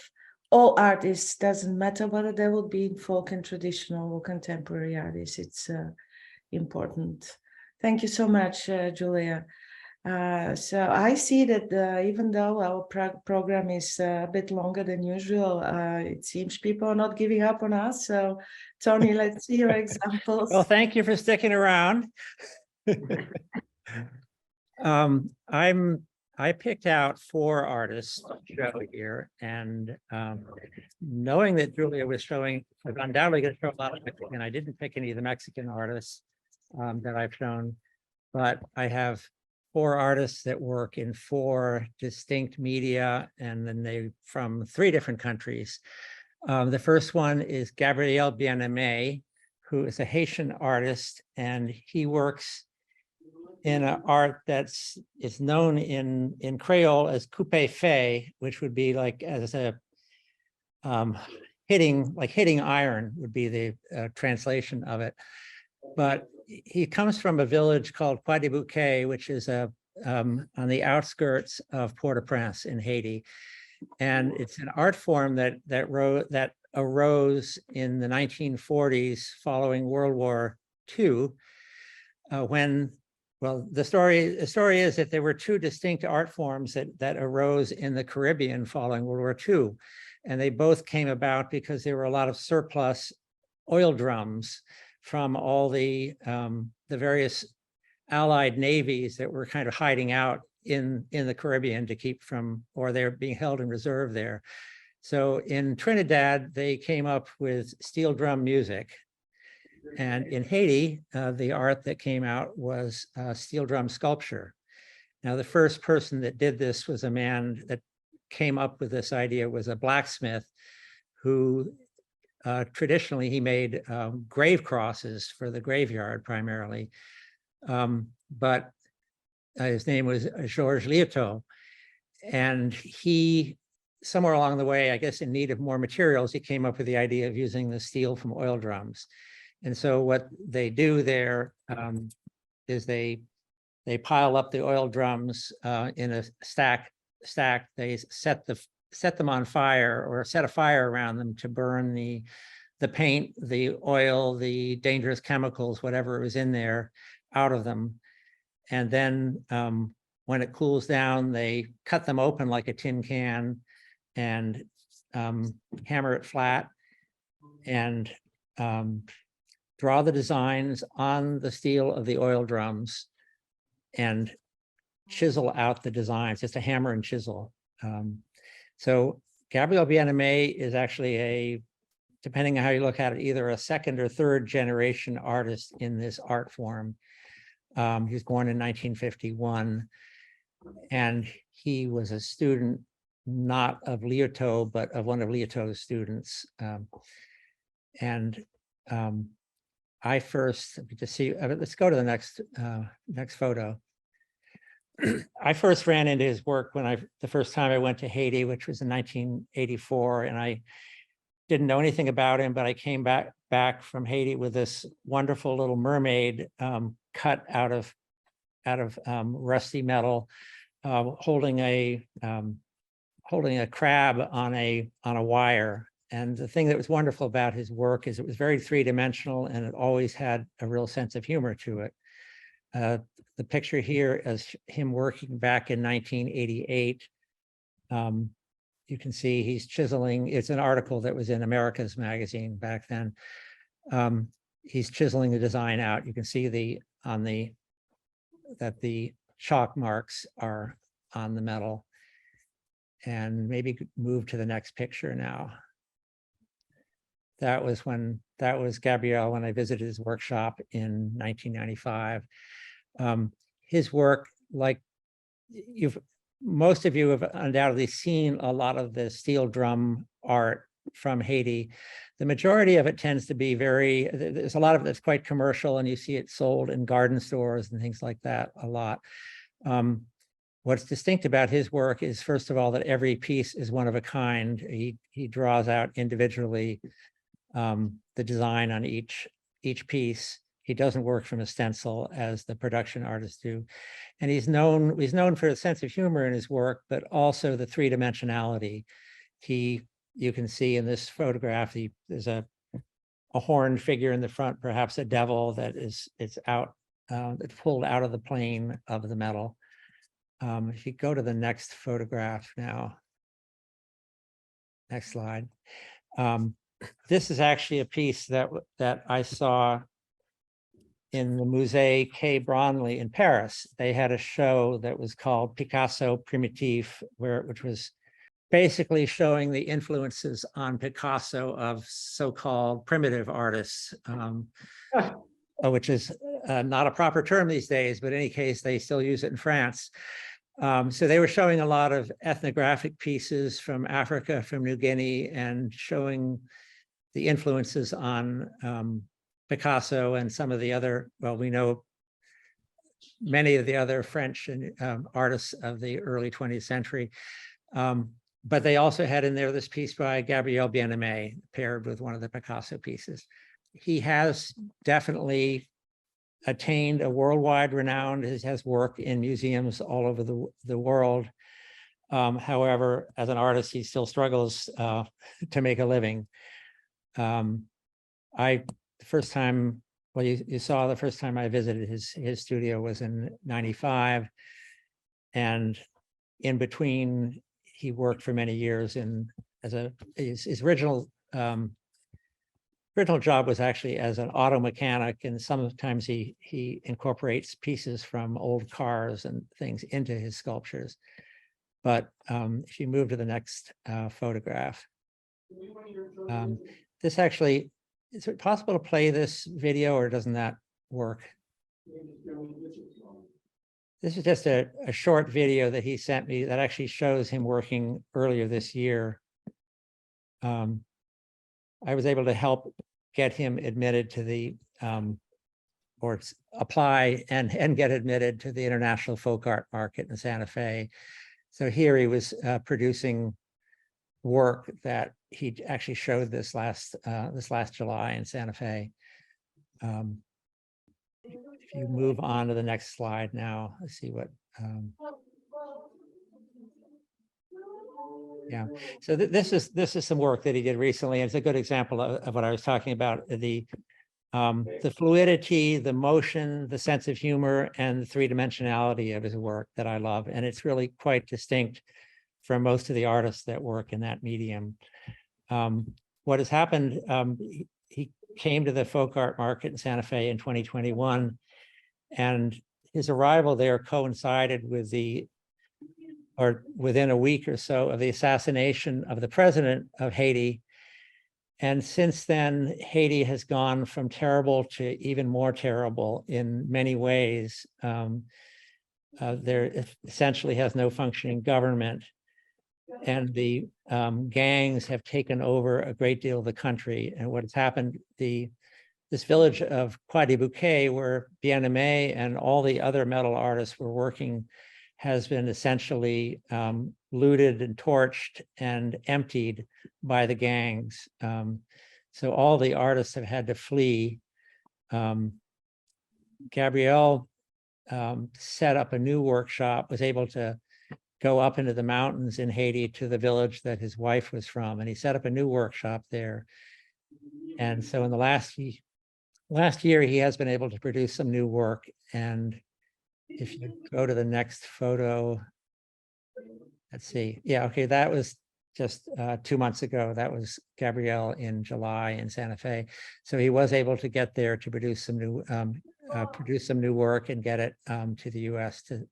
all artists. Doesn't matter whether they will be in folk and traditional or contemporary artists. It's important. Thank you so much, Julia. So I see that even though our program is a bit longer than usual, it seems people are not giving up on us. So Tony, let's see your examples. Well, thank you for sticking around. I picked out 4 artists to show here, and knowing that Julia was showing, I'm undoubtedly going to show a lot of Mexican. I didn't pick any of the Mexican artists that I've shown, but I have 4 artists that work in 4 distinct media, and then they from 3 different countries. The first one is Gabriel Bien-Aimé, who is a Haitian artist, and he works in an art that's is known in Creole as coupe fait, which would be like as a hitting iron would be the translation of it. But he comes from a village called Croix des Bouquets, which is on the outskirts of Port-au-Prince in Haiti, and it's an art form that arose in the 1940s following World War II, when. Well, the story is that there were 2 distinct art forms that arose in the Caribbean following World War II, and they both came about because there were a lot of surplus oil drums from all the various Allied navies that were kind of hiding out in the Caribbean to keep from, or they're being held in reserve there. So in Trinidad, they came up with steel drum music. And in Haiti, the art that came out was steel drum sculpture. Now, the first person that did this was a man that came up with this idea, was a blacksmith who traditionally he made grave crosses for the graveyard primarily. But his name was Georges Wheaton, and he somewhere along the way, I guess in need of more materials, he came up with the idea of using the steel from oil drums. And so what they do there is they pile up the oil drums in a stack. They set them on fire, or set a fire around them to burn the paint, the oil, the dangerous chemicals, whatever was in there, out of them. And then when it cools down, they cut them open like a tin can and hammer it flat and draw the designs on the steel of the oil drums and chisel out the designs, just a hammer and chisel. So Gabriel Bien-Aimé is actually depending on how you look at it, either a second or third generation artist in this art form. He was born in 1951, and he was a student not of Liotto, but of one of Liotto's students. I first, let's go to the next photo. I first ran into his work the first time I went to Haiti, which was in 1984, and I didn't know anything about him, but I came back from Haiti with this wonderful little mermaid cut out of rusty metal, holding a crab on a wire. And the thing that was wonderful about his work is it was very three-dimensional, and it always had a real sense of humor to it. The picture here is him working back in 1988. You can see he's chiseling. It's an article that was in America's magazine back then. He's chiseling the design out. You can see that the chalk marks are on the metal. And maybe move to the next picture now. That was Gabriel when I visited his workshop in 1995. His work, like most of you have undoubtedly seen a lot of the steel drum art from Haiti. The majority of it tends to be there's a lot of it that's quite commercial, and you see it sold in garden stores and things like that a lot. What's distinct about his work is, first of all, that every piece is one of a kind. He draws out individually the design on each piece. He doesn't work from a stencil as the production artists do. And he's known for a sense of humor in his work, but also the three-dimensionality. You can see in this photograph, there's a horned figure in the front, perhaps a devil it's pulled out of the plane of the metal. If you go to the next photograph now, next slide. This is actually a piece that I saw in the Musée Quai Branly in Paris. They had a show that was called Picasso Primitif, which was basically showing the influences on Picasso of so-called primitive artists, which is not a proper term these days, but in any case, they still use it in France. So they were showing a lot of ethnographic pieces from Africa, from New Guinea, and showing the influences on Picasso and some of the other, well, we know many of the other French artists of the early 20th century. But they also had in there this piece by Gabriel Bien-Aimé paired with one of the Picasso pieces. He has definitely attained a worldwide renown. He has work in museums all over the world. However, as an artist, he still struggles to make a living. The first time, well, you saw the first time I visited his studio was in '95. And in between, he worked for many years his original job was actually as an auto mechanic, and sometimes he incorporates pieces from old cars and things into his sculptures. But if you move to the next photograph, this actually, is it possible to play this video, or doesn't that work? This is just a short video that he sent me that actually shows him working earlier this year. I was able to help get him admitted to the, or apply and get admitted to the International Folk Art Market in Santa Fe. So here he was producing work that he actually showed this last July in Santa Fe. If you move on to the next slide now, let's see what. Yeah, so this is some work that he did recently. It's a good example of what I was talking about, the fluidity, the motion, the sense of humor, and the three-dimensionality of his work that I love. And it's really quite distinct from most of the artists that work in that medium. What has happened, he came to the folk art market in Santa Fe in 2021, and his arrival there coincided with within a week or so of the assassination of the president of Haiti. And since then, Haiti has gone from terrible to even more terrible in many ways. There essentially has no functioning government, and the gangs have taken over a great deal of the country. And what has happened, this village of Croix des Bouquets, where Bien-Aimé and all the other metal artists were working, has been essentially looted and torched and emptied by the gangs. So all the artists have had to flee. Gabriel set up a new workshop, was able to go up into the mountains in Haiti to the village that his wife was from, and he set up a new workshop there. And so in the last year, he has been able to produce some new work. And if you go to the next photo, let's see. Yeah, okay, that was just 2 months ago. That was Gabriel in July in Santa Fe. So he was able to get there to produce some new work and get it to the U.S. to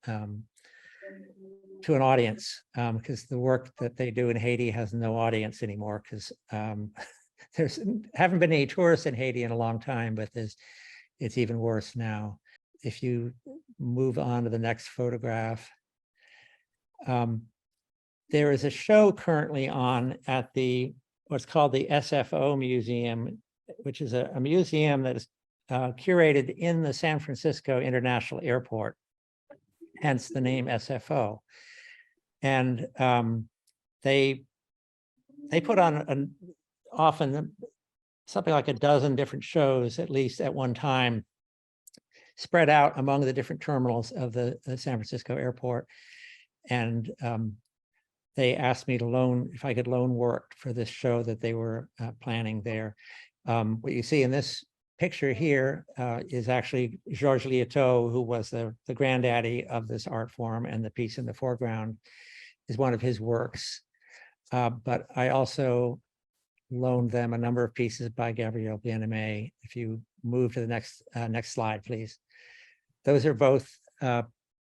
an audience, because the work that they do in Haiti has no audience anymore, because there's haven't been any tourists in Haiti in a long time, but it's even worse now. If you move on to the next photograph, there is a show currently on at what's called the SFO Museum, which is a museum that is curated in the San Francisco International Airport, hence the name SFO. And they put on often something like a dozen different shows, at least at one time, spread out among the different terminals of the San Francisco airport. And they asked me to if I could loan work for this show that they were planning there. What you see in this picture here is actually Georges Liautaud, who was the granddaddy of this art form, and the piece in the foreground is one of his works. But I also loaned them a number of pieces by Gabriel Bien-Aimé. If you move to the next slide, please. Those are both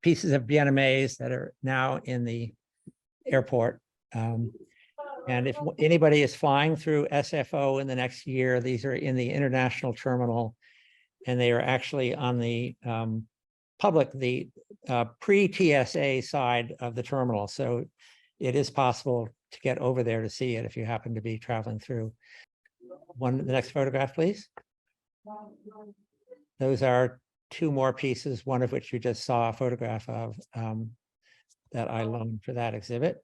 pieces of Bien-Aimé's that are now in the airport. And if anybody is flying through SFO in the next year, these are in the international terminal, and they are actually on the pre-TSA side of the terminal. So it is possible to get over there to see it if you happen to be traveling through. The next photograph, please. Those are two more pieces, one of which you just saw a photograph of, that I loaned for that exhibit.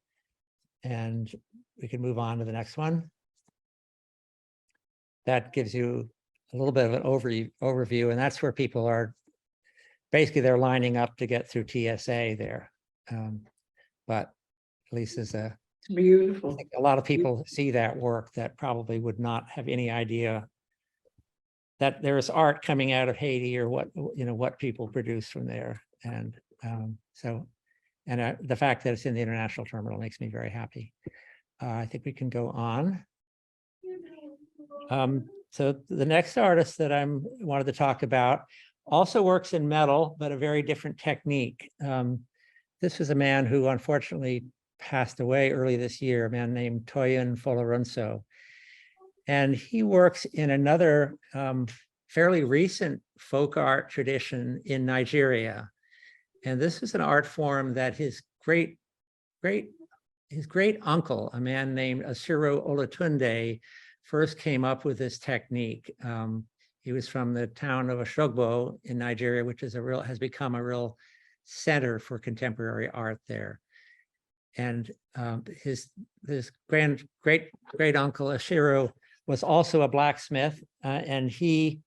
And we can move on to the next one. That gives you a little bit of an overview, and that's where people are, basically they're lining up to get through TSA there. But at least as Beautiful. I think a lot of people see that work that probably would not have any idea that there is art coming out of Haiti, or what people produce from there. And the fact that it's in the international terminal makes me very happy. I think we can go on. So the next artist that I wanted to talk about also works in metal, but a very different technique. This was a man who unfortunately passed away early this year, a man named Toyin Folorunso. And he works in another fairly recent folk art tradition in Nigeria. And this is an art form that his great uncle, a man named Asiro Olatunde, first came up with this technique. He was from the town of Oshogbo in Nigeria, which is has become a real center for contemporary art there. and his great uncle Ashiro was also a blacksmith, and he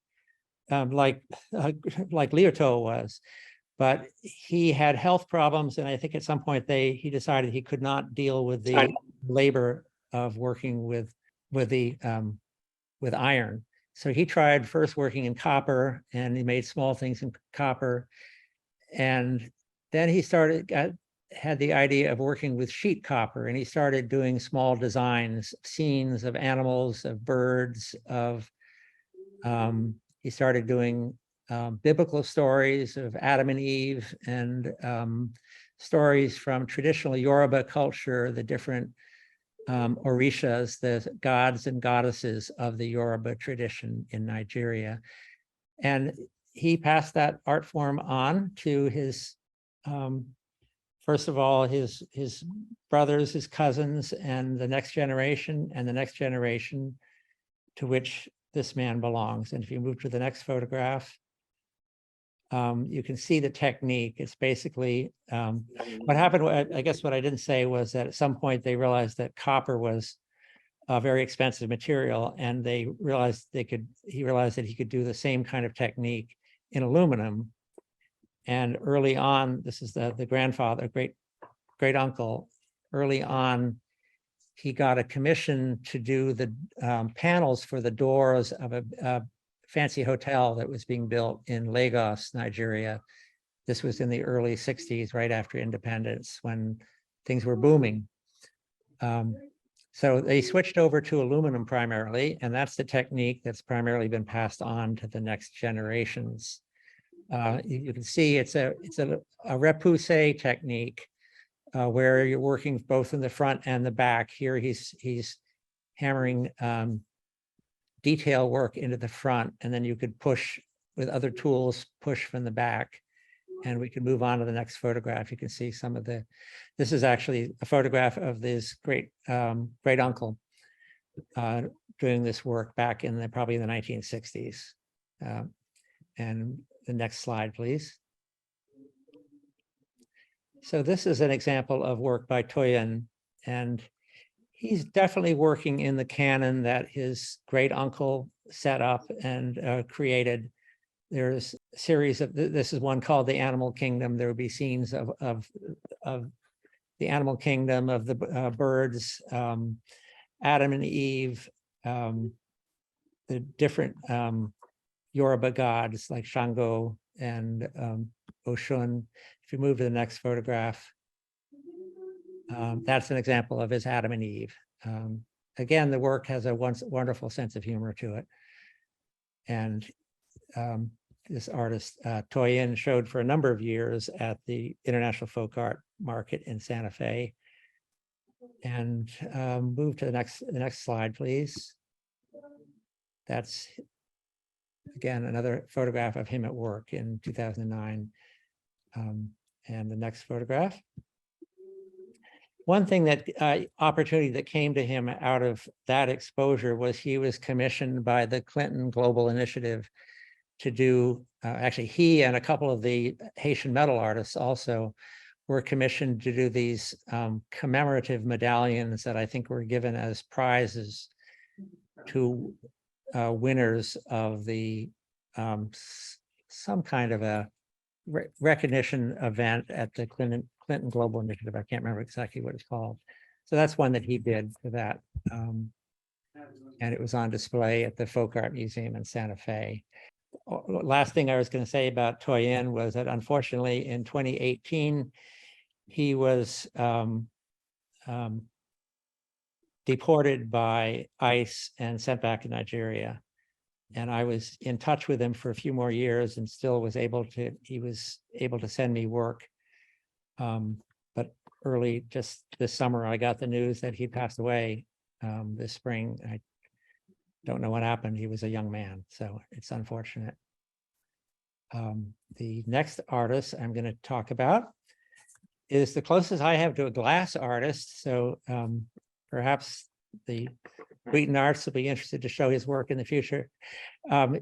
like Lyoto was, but he had health problems, and I think at some point he decided he could not deal with the labor of working with iron. So he tried first working in copper, and he made small things in copper, and then he had the idea of working with sheet copper, and he started doing small designs, scenes of animals, of birds, he started doing biblical stories of Adam and Eve, and stories from traditional Yoruba culture, the different orishas, the gods and goddesses of the Yoruba tradition in Nigeria. And he passed that art form on to his, first of all, his brothers, his cousins, and the next generation, to which this man belongs. And if you move to the next photograph, you can see the technique. It's basically what happened. I guess what I didn't say was that at some point they realized that copper was a very expensive material, and he realized that he could do the same kind of technique in aluminum. And early on, this is the grandfather, great uncle. Early on, he got a commission to do the panels for the doors of a fancy hotel that was being built in Lagos, Nigeria. This was in the early 60s, right after independence, when things were booming. So they switched over to aluminum primarily, and that's the technique that's primarily been passed on to the next generations. You can see it's a repoussé technique, where you're working both in the front and the back. Here he's hammering detail work into the front, and then you could push with other tools, push from the back. And we can move on to the next photograph. You can see some of this is actually a photograph of this great uncle doing this work back in probably in the 1960s. And the next slide, please. So this is an example of work by Toyin, and he's definitely working in the canon that his great uncle set up and created. There's a series of, this is one called The Animal Kingdom. There would be scenes of the animal kingdom, of the birds, Adam and Eve, the different Yoruba gods like Shango and Oshun. If you move to the next photograph, that's an example of his Adam and Eve. Again, the work has a wonderful sense of humor to it. And this artist, Toyin, showed for a number of years at the International Folk Art Market in Santa Fe. And move to the next slide, please. That's, again, another photograph of him at work in 2009. And the next photograph. One thing that opportunity that came to him out of that exposure was he was commissioned by the Clinton Global Initiative to do, actually he and a couple of the Haitian metal artists also were commissioned to do these commemorative medallions that I think were given as prizes to winners of the some kind of a recognition event at the Clinton Global Initiative. I can't remember exactly what it's called. So that's one that he did for that. And it was on display at the Folk Art Museum in Santa Fe. Last thing I was going to say about Toyin was that unfortunately in 2018, he was deported by ICE and sent back to Nigeria. And I was in touch with him for a few more years and still was able to, he was able to send me work. But early, just this summer, I got the news that he passed away this spring. I don't know what happened. He was a young man, so it's unfortunate. The next artist I'm going to talk about is the closest I have to a glass artist. So perhaps the WheatonArts will be interested to show his work in the future.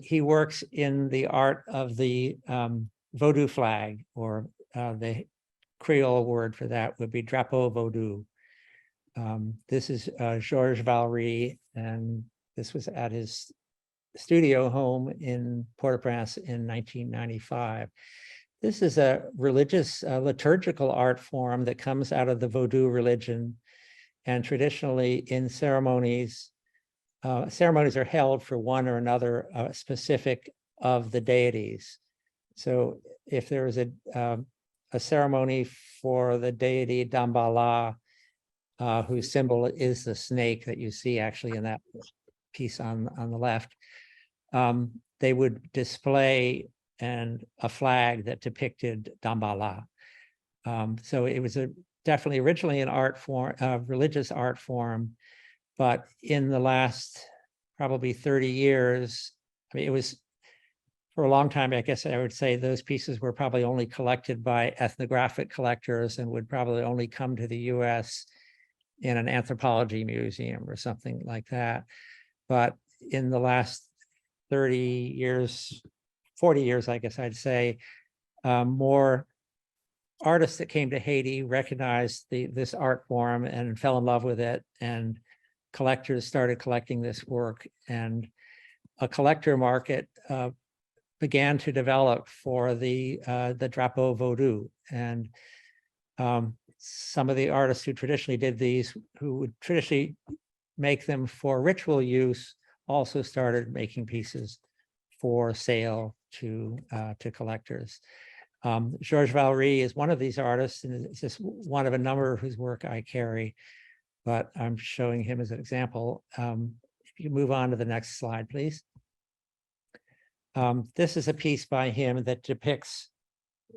He works in the art of the Vodou flag, or the Creole word for that would be drapeau vaudou. This is Georges Valery, and this was at his studio home in Port-au-Prince in 1995. This is a religious liturgical art form that comes out of the Vodou religion, and traditionally in ceremonies, ceremonies are held for one or another specific of the deities. So if there is a ceremony for the deity Dambala, whose symbol is the snake that you see actually in that piece on the left, they would display a flag that depicted Dambala. So it was definitely originally an art form, religious art form, but in the last probably 30 years, I mean, it was for a long time, I guess I would say those pieces were probably only collected by ethnographic collectors and would probably only come to the US in an anthropology museum or something like that. But in the last 30 years, 40 years, I guess I'd say, more artists that came to Haiti recognized this art form and fell in love with it, and collectors started collecting this work, and a collector market began to develop for the drapeau vaudou. And some of the artists who traditionally did these, who would traditionally make them for ritual use, also started making pieces for sale to collectors. Georges Valery is one of these artists, and it's just one of a number whose work I carry, but I'm showing him as an example. If you move on to the next slide, please. This is a piece by him that depicts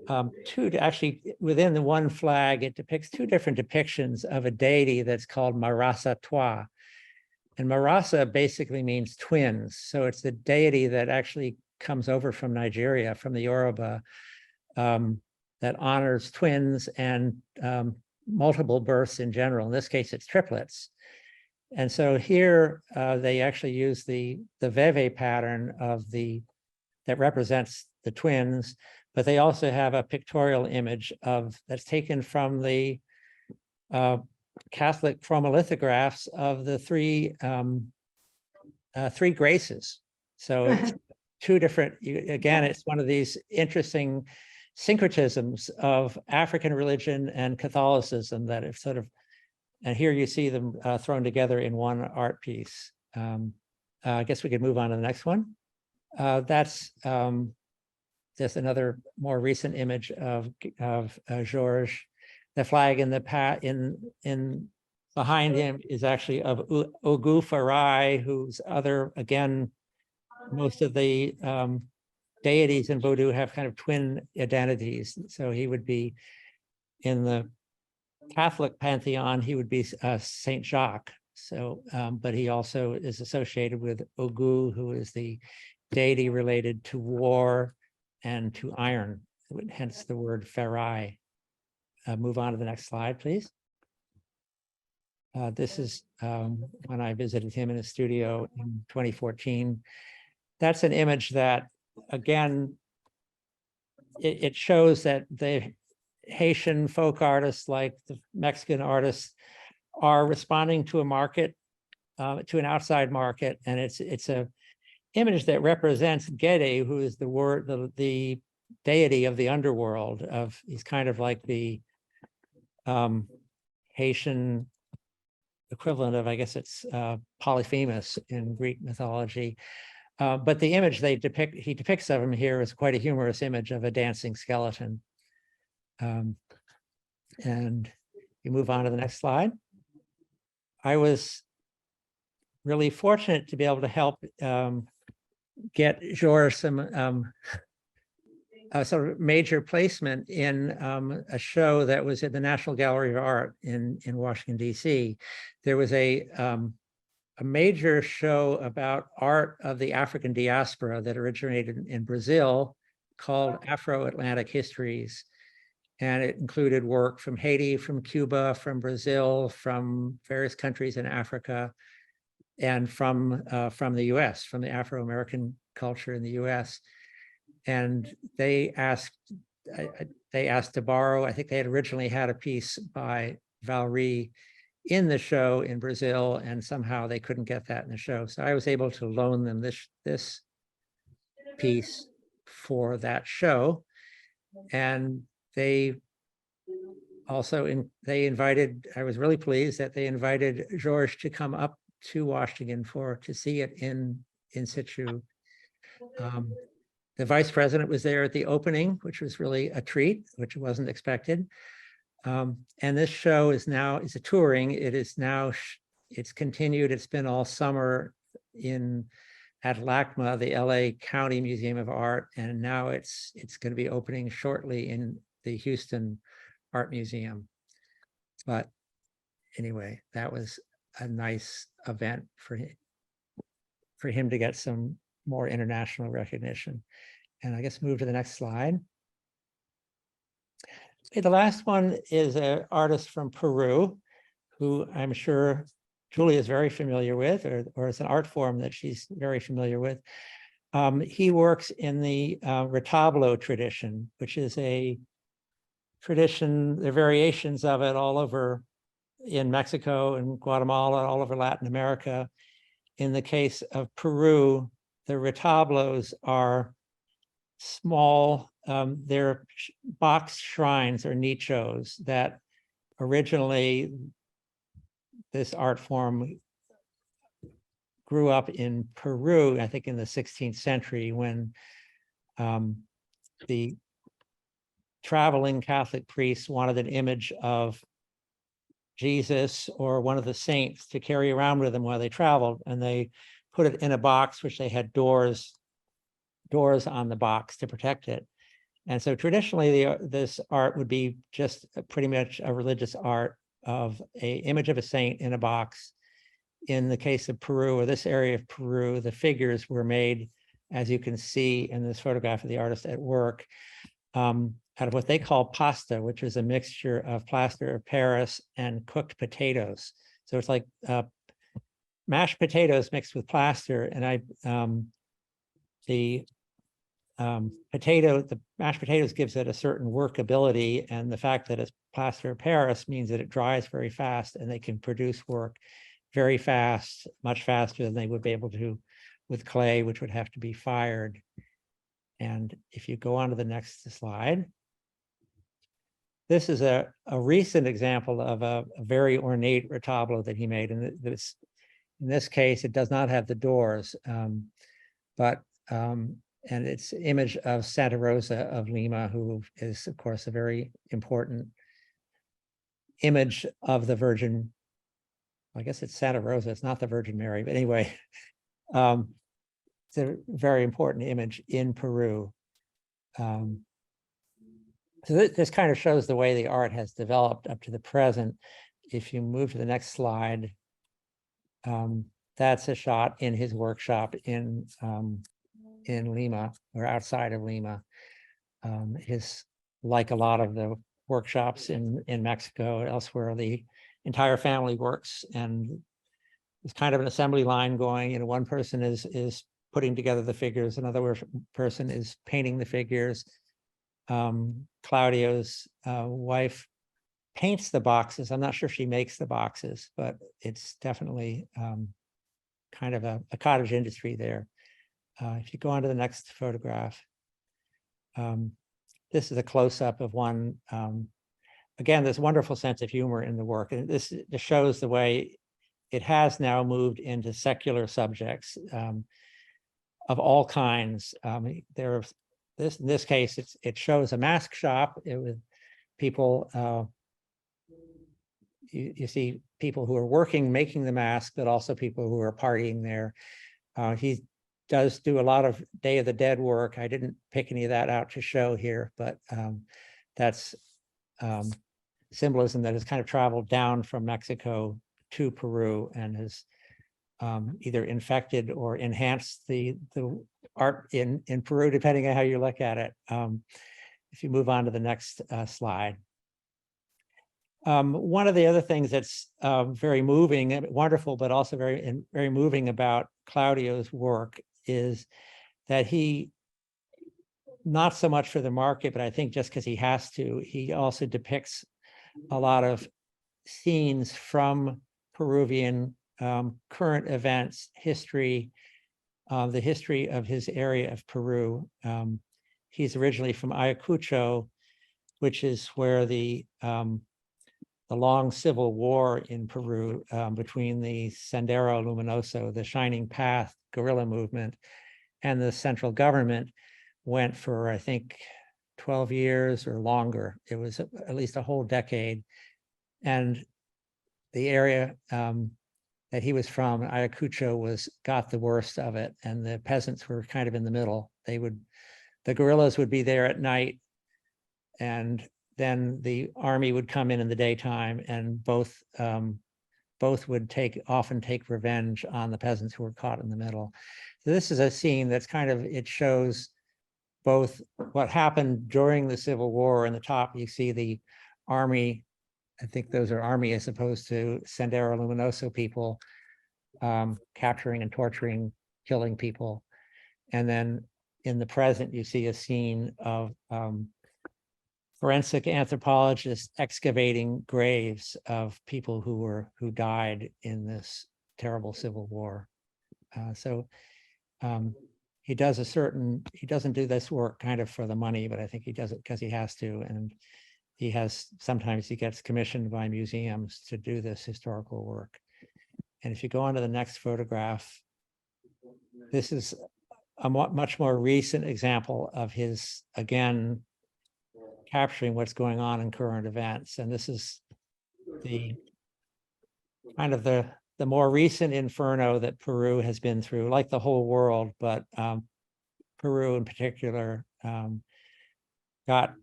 actually within the one flag, it depicts two different depictions of a deity that's called Marasa Toi. And Marasa basically means twins. So it's the deity that actually comes over from Nigeria, from the Yoruba, that honors twins and multiple births in general. In this case, it's triplets. And so here they actually use the Veve pattern that represents the twins, but they also have a pictorial image that's taken from the Catholic chromolithographs of the three graces. So it's two different, again, it's one of these interesting syncretisms of African religion and Catholicism that have sort of, and here you see them thrown together in one art piece. I guess we could move on to the next one. That's just another more recent image of Georges. The flag in behind him is actually of Ogu Farai, who's again, most of the deities in Vodou have kind of twin identities. So he would be in the Catholic pantheon, he would be Saint Jacques. So, but he also is associated with Ogu, who is the deity related to war and to iron, hence the word Farai. Move on to the next slide, please. This is when I visited him in his studio in 2014. That's an image that, again, it shows that the Haitian folk artists, like the Mexican artists, are responding to a market, to an outside market, and it's a image that represents Gede, who is the deity of the underworld. He's kind of like the Haitian equivalent of, I guess it's Polyphemus in Greek mythology. But the image he depicts of him here is quite a humorous image of a dancing skeleton. And you move on to the next slide. I was really fortunate to be able to help get Georges some sort of major placement in a show that was at the National Gallery of Art in Washington, D.C. There was a major show about art of the African diaspora that originated in Brazil called Afro-Atlantic Histories. And it included work from Haiti, from Cuba, from Brazil, from various countries in Africa, and from the US, from the Afro-American culture in the US. And they asked, they asked to borrow. I think they had originally had a piece by Valerie in the show in Brazil, and somehow they couldn't get that in the show. So I was able to loan them this piece for that show. And they also they invited, I was really pleased that they invited George to come up to Washington to see it in situ. The vice president was there at the opening, which was really a treat, which wasn't expected. And this show is a touring. It is now, it's continued. It's been all summer at LACMA, the LA County Museum of Art. And now it's going to be opening shortly in the Houston Art Museum. But anyway, that was a nice event for him to get some more international recognition. And I guess move to the next slide. Okay, the last one is an artist from Peru, who I'm sure Julie is very familiar with, or it's an art form that she's very familiar with. He works in the retablo tradition, which is a tradition, there are variations of it all over in Mexico and Guatemala, all over Latin America. In the case of Peru, the retablos are small, they're box shrines or nichos that originally this art form grew up in Peru, I think in the 16th century, when the traveling Catholic priests wanted an image of Jesus or one of the saints to carry around with them while they traveled, and they put it in a box which they had doors on the box to protect it. And so traditionally, this art would be just pretty much a religious art of an image of a saint in a box. In the case of Peru, or this area of Peru, the figures were made, as you can see in this photograph of the artist at work, out of what they call pasta, which is a mixture of plaster of Paris and cooked potatoes. So it's like mashed potatoes mixed with plaster. And the mashed potatoes gives it a certain workability, and the fact that it's plaster of Paris means that it dries very fast and they can produce work very fast, much faster than they would be able to with clay, which would have to be fired. And if you go on to the next slide, this is a recent example of a very ornate retablo that he made. And in this case, it does not have the doors, and it's an image of Santa Rosa of Lima, who is, of course, a very important image of the Virgin. I guess it's Santa Rosa, it's not the Virgin Mary, but anyway, it's a very important image in Peru. So this kind of shows the way the art has developed up to the present. If you move to the next slide, that's a shot in his workshop in Lima, or outside of Lima. Like a lot of the workshops in Mexico, elsewhere, the entire family works, and there's kind of an assembly line going. You know, one person is putting together the figures, another person is painting the figures. Claudio's wife paints the boxes. I'm not sure she makes the boxes, but it's definitely kind of a cottage industry there. If you go on to the next photograph, this is a close-up of one. Again, this wonderful sense of humor in the work. And this shows the way it has now moved into secular subjects of all kinds. In this case, it shows a mask shop with people. You see people who are working, making the mask, but also people who are partying there. He does do a lot of Day of the Dead work. I didn't pick any of that out to show here, but that's symbolism that has kind of traveled down from Mexico to Peru and has either infected or enhanced the art in Peru, depending on how you look at it. If you move on to the next slide. One of the other things that's very moving, wonderful, but also very moving about Claudio's work is that he not so much for the market, but I think just because he has to, he also depicts a lot of scenes from Peruvian current events, history, the history of his area of Peru. He's originally from Ayacucho, which is where the long civil war in Peru between the Sendero Luminoso, the Shining Path guerrilla movement, and the central government went for, I think, 12 years or longer. It was at least a whole decade. And the area that he was from, Ayacucho, got the worst of it. And the peasants were kind of in the middle. The guerrillas would be there at night, and then the army would come in the daytime, and both would often take revenge on the peasants who were caught in the middle. So this is a scene that's it shows both what happened during the Civil War. In the top, you see the army. I think those are army as opposed to Sendero Luminoso people, capturing and torturing, killing people. And then in the present, you see a scene of forensic anthropologists excavating graves of people who died in this terrible civil war. He doesn't do this work kind of for the money, but I think he does it because he has to. And sometimes he gets commissioned by museums to do this historical work. And if you go on to the next photograph, this is a much more recent example of his, again, capturing what's going on in current events. And this is the more recent inferno that Peru has been through, like the whole world, but Peru in particular got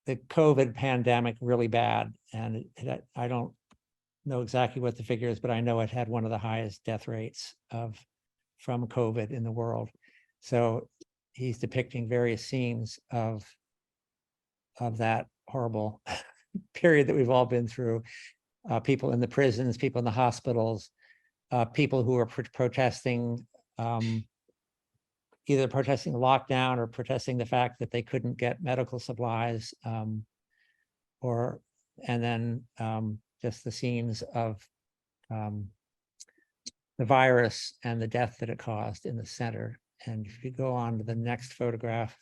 the COVID pandemic really bad. And I don't know exactly what the figure is, but I know it had one of the highest death rates from COVID in the world. So he's depicting various scenes of that horrible period that we've all been through. People in the prisons, people in the hospitals, people who are protesting, either protesting lockdown or protesting the fact that they couldn't get medical supplies, and then just the scenes of the virus and the death that it caused in the center. And if you go on to the next photograph,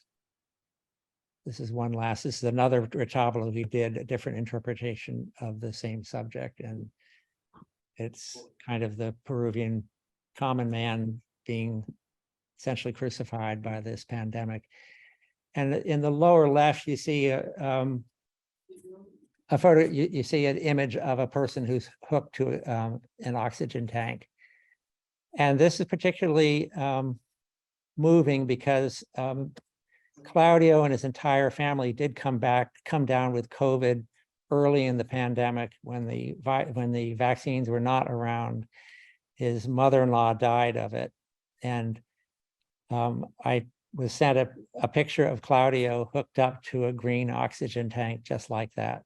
this is another retablo who did a different interpretation of the same subject. And it's kind of the Peruvian common man being essentially crucified by this pandemic. And in the lower left, you see a photo, you see an image of a person who's hooked to an oxygen tank. And this is particularly moving because Claudio and his entire family did come down with COVID early in the pandemic when the vaccines were not around. His mother-in-law died of it. And I was sent a picture of Claudio hooked up to a green oxygen tank just like that,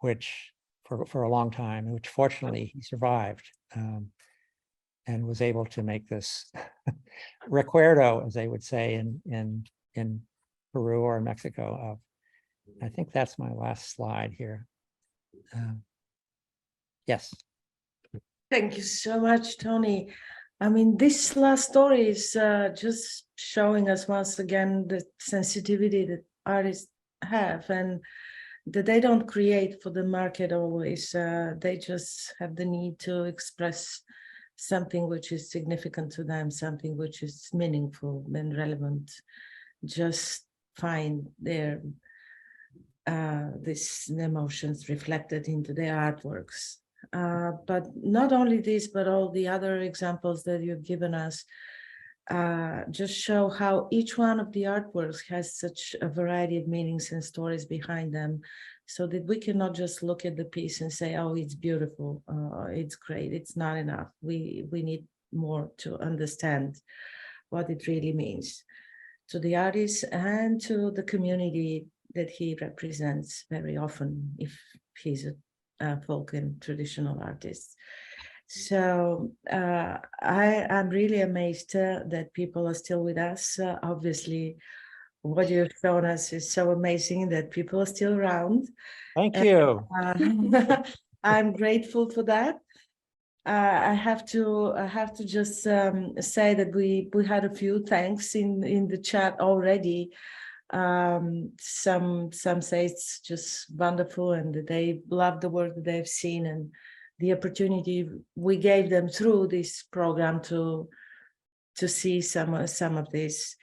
which for a long time, which fortunately he survived and was able to make this recuerdo, as they would say in Peru or Mexico. I think that's my last slide here. Yes. Thank you so much, Tony. I mean, this last story is just showing us once again the sensitivity that artists have, and that they don't create for the market always. They just have the need to express something which is significant to them, something which is meaningful and relevant. Just find their these emotions reflected into their artworks. But not only this, but all the other examples that you've given us just show how each one of the artworks has such a variety of meanings and stories behind them, so that we cannot just look at the piece and say, oh, it's beautiful, it's great. It's not enough. We need more to understand what it really means to the artist and to the community that he represents very often, if he's a folk and traditional artist. So I'm really amazed that people are still with us. Obviously, what you've shown us is so amazing that people are still around. Thank you. I'm grateful for that. I have to just say that we had a few thanks in the chat already. Some say it's just wonderful and that they love the work that they've seen and the opportunity we gave them through this program to see some of these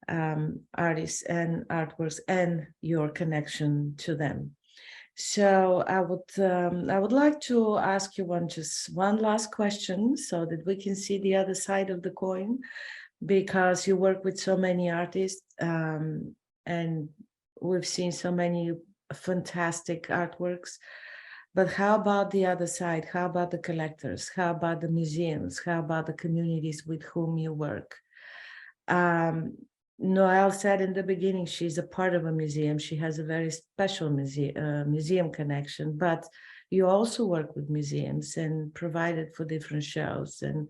artists and artworks and your connection to them. So I would like to ask you one last question so that we can see the other side of the coin, because you work with so many artists and we've seen so many fantastic artworks. But how about the other side? How about the collectors? How about the museums? How about the communities with whom you work? Noelle said in the beginning, she's a part of a museum. She has a very special museum connection, but you also work with museums and provided for different shows and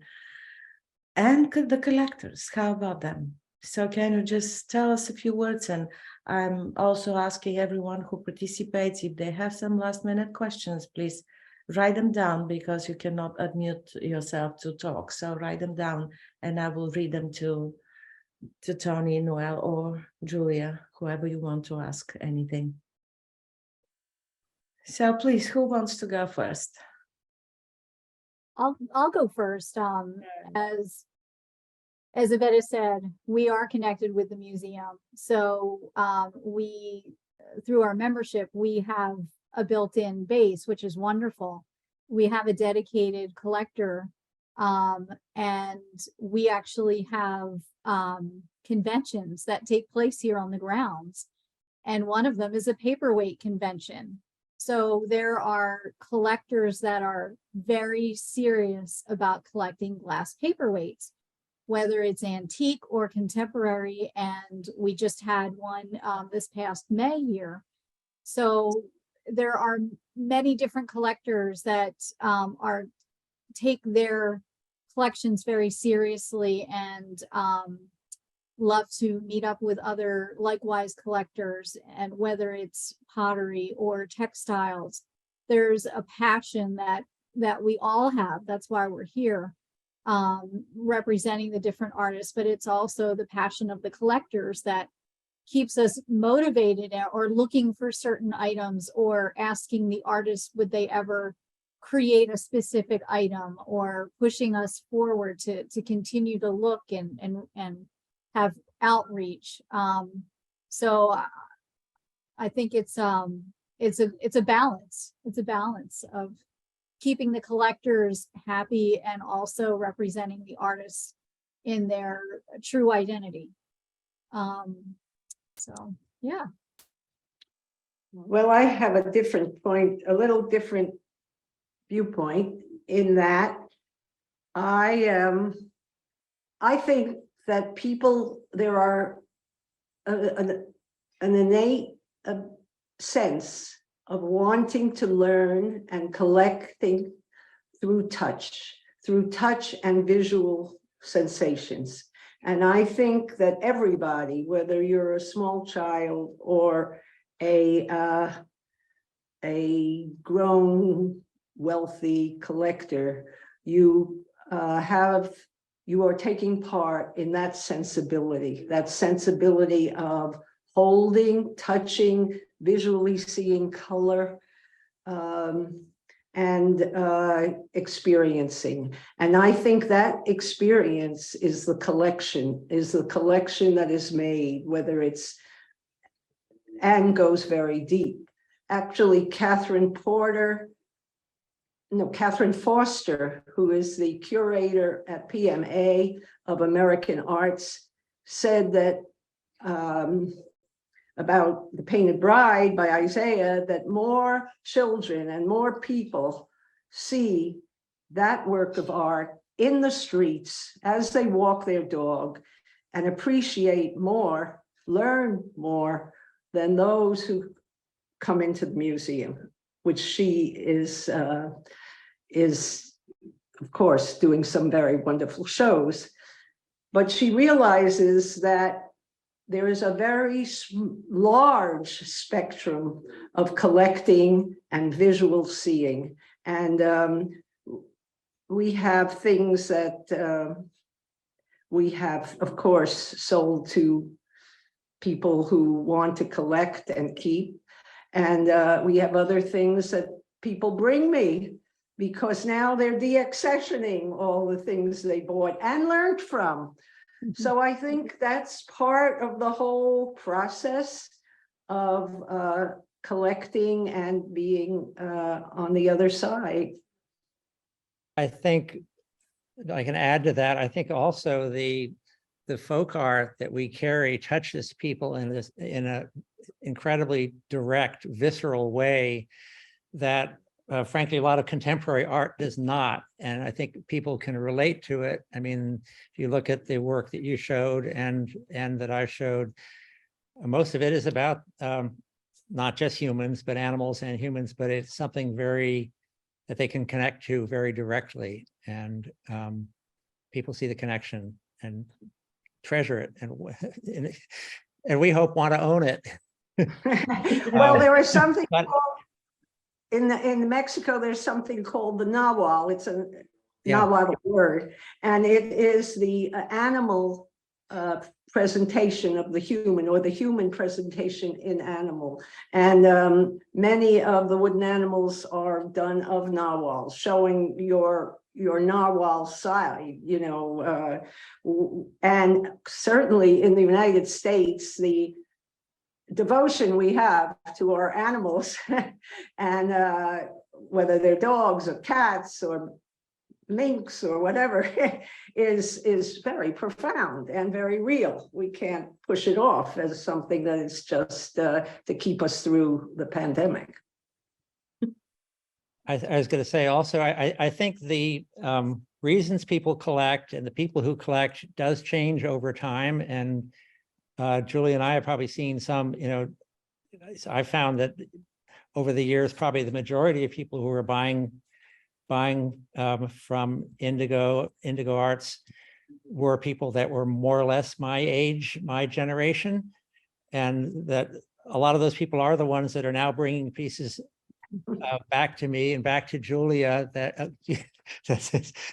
the collectors. How about them? So can you just tell us a few words? And I'm also asking everyone who participates, if they have some last minute questions, please write them down, because you cannot unmute yourself to talk. So write them down and I will read them to Tony, Noelle, or Julia, whoever you want to ask anything. So please, who wants to go first? I'll go first. As Iveta said, we are connected with the museum. So we, through our membership, we have a built-in base, which is wonderful. We have a dedicated collector, and we actually have conventions that take place here on the grounds. And one of them is a paperweight convention. So there are collectors that are very serious about collecting glass paperweights, whether it's antique or contemporary. And we just had one this past May here. So there are many different collectors that take their collections very seriously and love to meet up with other likewise collectors. And whether it's pottery or textiles, there's a passion that we all have. That's why we're here, representing the different artists, but it's also the passion of the collectors that keeps us motivated or looking for certain items or asking the artists, would they ever create a specific item, or pushing us forward to continue to look and have outreach. So I think it's a balance. It's a balance of keeping the collectors happy and also representing the artists in their true identity. So yeah. Well, I have a different point, a little different viewpoint, in that I think that there are an innate sense of wanting to learn and collecting through touch and visual sensations. And I think that everybody, whether you're a small child or a grown, wealthy collector, you are taking part in that sensibility of holding, touching, visually seeing color, and experiencing. And I think that experience is the collection that is made, whether it's, and goes very deep. Actually, Catherine Foster, who is the curator at PMA of American Arts, said that about The Painted Bride by Isaiah, that more children and more people see that work of art in the streets as they walk their dog, and appreciate more, learn more than those who come into the museum, which she is of course doing some very wonderful shows. But she realizes that there is a very large spectrum of collecting and visual seeing. And we have things that we have, of course, sold to people who want to collect and keep. And we have other things that people bring me because now they're deaccessioning all the things they bought and learned from. So I think that's part of the whole process of collecting and being on the other side. I think I can add to that. I think also the folk art that we carry touches people in a incredibly direct, visceral way that frankly, a lot of contemporary art does not. And I think people can relate to it. I mean, if you look at the work that you showed and that I showed, most of it is about not just humans, but animals and humans, but it's something very that they can connect to very directly. And people see the connection and treasure it. And we hope want to own it. Well, there is something but, called, in Mexico, there's something called the nahual. It's a nahuatl word, and it is the animal presentation of the human, or the human presentation in animal. And many of the wooden animals are done of nahual, showing your narwhal side, you know, and certainly in the United States, the devotion we have to our animals and whether they're dogs or cats or minks or whatever is very profound and very real. We can't push it off as something that is just to keep us through the pandemic. I was going to say also, I think the reasons people collect and the people who collect does change over time. And Julie and I have probably seen some, you know, I found that over the years, probably the majority of people who are buying from Indigo Arts were people that were more or less my age, my generation. And that a lot of those people are the ones that are now bringing pieces back to me and back to Julia that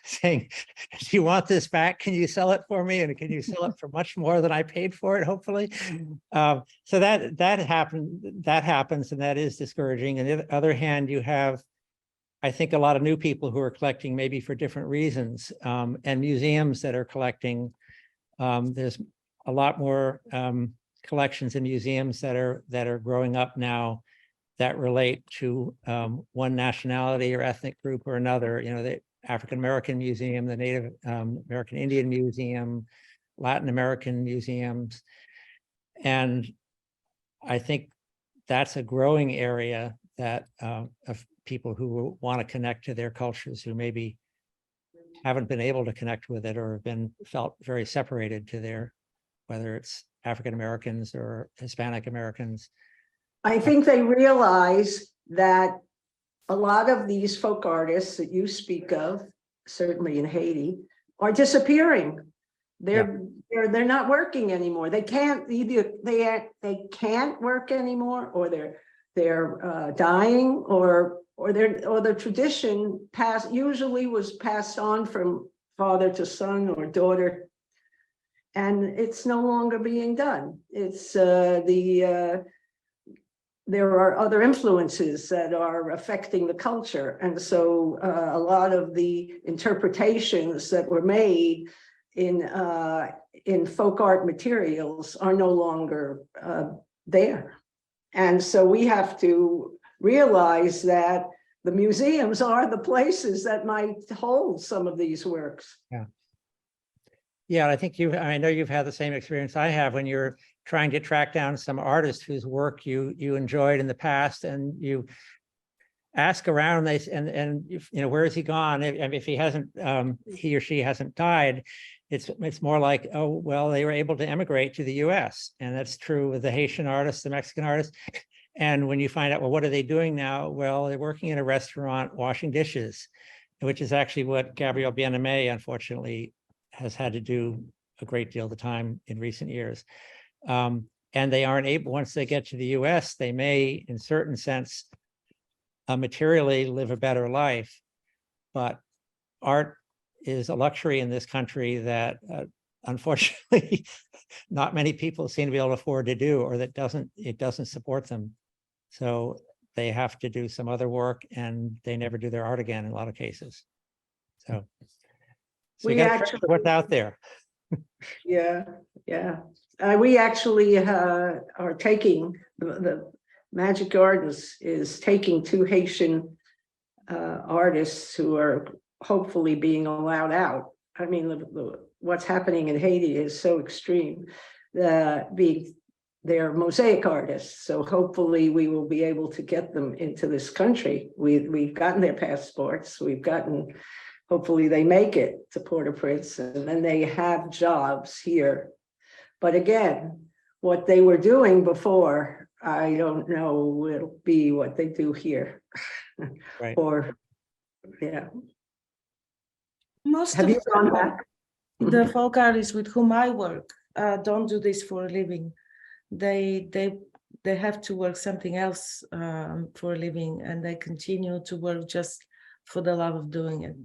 saying, do you want this back? Can you sell it for me? And can you sell it for much more than I paid for it, hopefully? So that happens, and that is discouraging. And on the other hand, you have, I think, a lot of new people who are collecting maybe for different reasons, and museums that are collecting. There's a lot more collections in museums that are growing up now that relate to one nationality or ethnic group or another. You know, the African American Museum, the Native American Indian Museum, Latin American museums. And I think that's a growing area that of people who want to connect to their cultures, who maybe haven't been able to connect with it or have been felt very separated to their, whether it's African Americans or Hispanic Americans. I think they realize that a lot of these folk artists that you speak of, certainly in Haiti, are disappearing. They're not working anymore. They can't either. They can't work anymore, or they're dying, or the tradition usually was passed on from father to son or daughter, and it's no longer being done. It's there are other influences that are affecting the culture. And so a lot of the interpretations that were made in folk art materials are no longer there. And so we have to realize that the museums are the places that might hold some of these works. Yeah. Yeah, I think I know you've had the same experience I have when you're trying to track down some artist whose work you enjoyed in the past, and you ask around, and you know, where has he gone? If he hasn't, he or she hasn't died, it's more like, oh, well, they were able to emigrate to the US. And that's true with the Haitian artists, the Mexican artists. And when you find out, well, what are they doing now? Well, they're working in a restaurant washing dishes, which is actually what Gabrielle Bien-Aimé, unfortunately, has had to do a great deal of the time in recent years. And they aren't able, once they get to the US, they may, in certain sense, materially live a better life. But art is a luxury in this country that unfortunately not many people seem to be able to afford to do, or that it doesn't support them. So they have to do some other work, and they never do their art again in a lot of cases. So We you got to actually- what's out there. Yeah, yeah. We actually are taking, the Magic Gardens is taking 2 Haitian artists who are hopefully being allowed out. I mean, what's happening in Haiti is so extreme. They're mosaic artists, so hopefully we will be able to get them into this country. We've gotten their passports. Hopefully they make it to Port-au-Prince, and then they have jobs here. But again, what they were doing before, I don't know will be what they do here. Right. Or, yeah. Most Have of you done that? the folk artists with whom I work don't do this for a living. They have to work something else for a living, and they continue to work just for the love of doing it.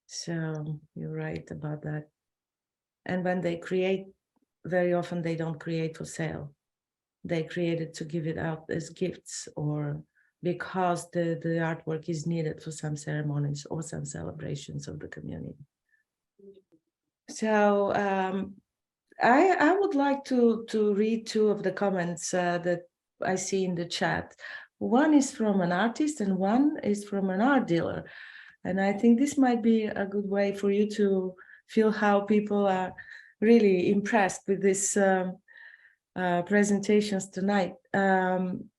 So you're right about that. And when they create, very often they don't create for sale. They create it to give it out as gifts, or because the artwork is needed for some ceremonies or some celebrations of the community. So I would like to read 2 of the comments that I see in the chat. One is from an artist and one is from an art dealer. And I think this might be a good way for you to feel how people are really impressed with this presentations tonight. One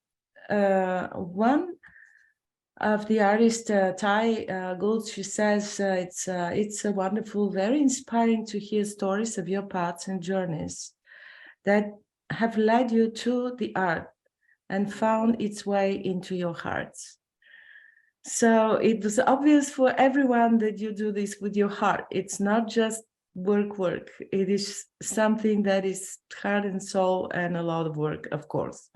of the artist, Ty Gould, she says, it's a wonderful, very inspiring to hear stories of your paths and journeys that have led you to the art and found its way into your hearts. So it was obvious for everyone that you do this with your heart. It's not just work. It is something that is heart and soul, and a lot of work, of course.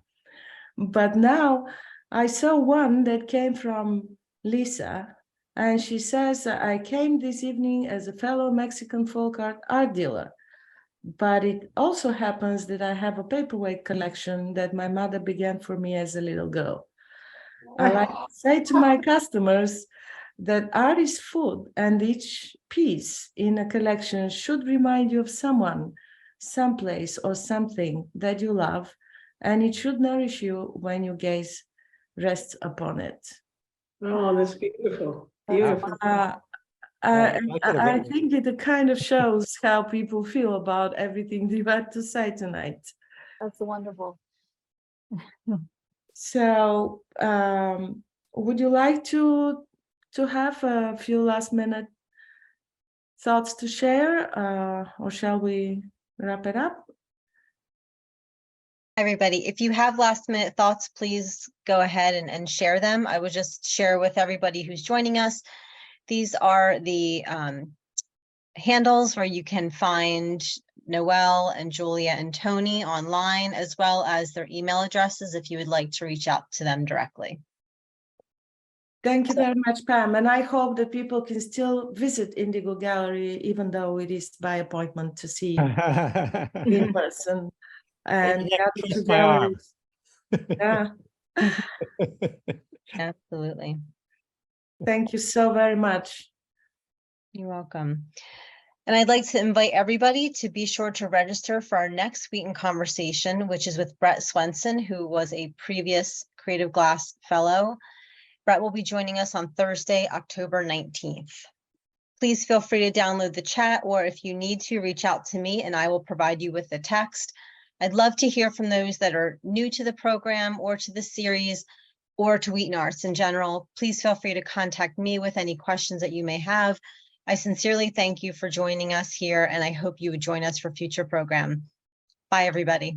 But now I saw one that came from Lisa, and she says, I came this evening as a fellow Mexican folk art dealer, but it also happens that I have a paperweight collection that my mother began for me as a little girl. I like to say to my customers that art is food, and each piece in a collection should remind you of someone, someplace, or something that you love, and it should nourish you when your gaze rests upon it. Oh, that's beautiful. Beautiful. I think it kind of shows how people feel about everything you had to say tonight. That's wonderful. So would you like to have a few last minute thoughts to share, or shall we wrap it up? Everybody, if you have last minute thoughts, please go ahead and share them. I would just share with everybody who's joining us. These are the handles where you can find Noelle and Julia and Tony online, as well as their email addresses if you would like to reach out to them directly. Thank you very much, Pam. And I hope that people can still visit Indigo Gallery, even though it is by appointment, to see in person. And my arm. Yeah. Absolutely. Thank you so very much. You're welcome. And I'd like to invite everybody to be sure to register for our next Wheaton conversation, which is with Brett Swenson, who was a previous Creative Glass Fellow. Brett will be joining us on Thursday, October 19th. Please feel free to download the chat, or if you need to, reach out to me and I will provide you with the text. I'd love to hear from those that are new to the program or to the series or to Wheaton Arts in general. Please feel free to contact me with any questions that you may have. I sincerely thank you for joining us here, and I hope you would join us for future program. Bye, everybody.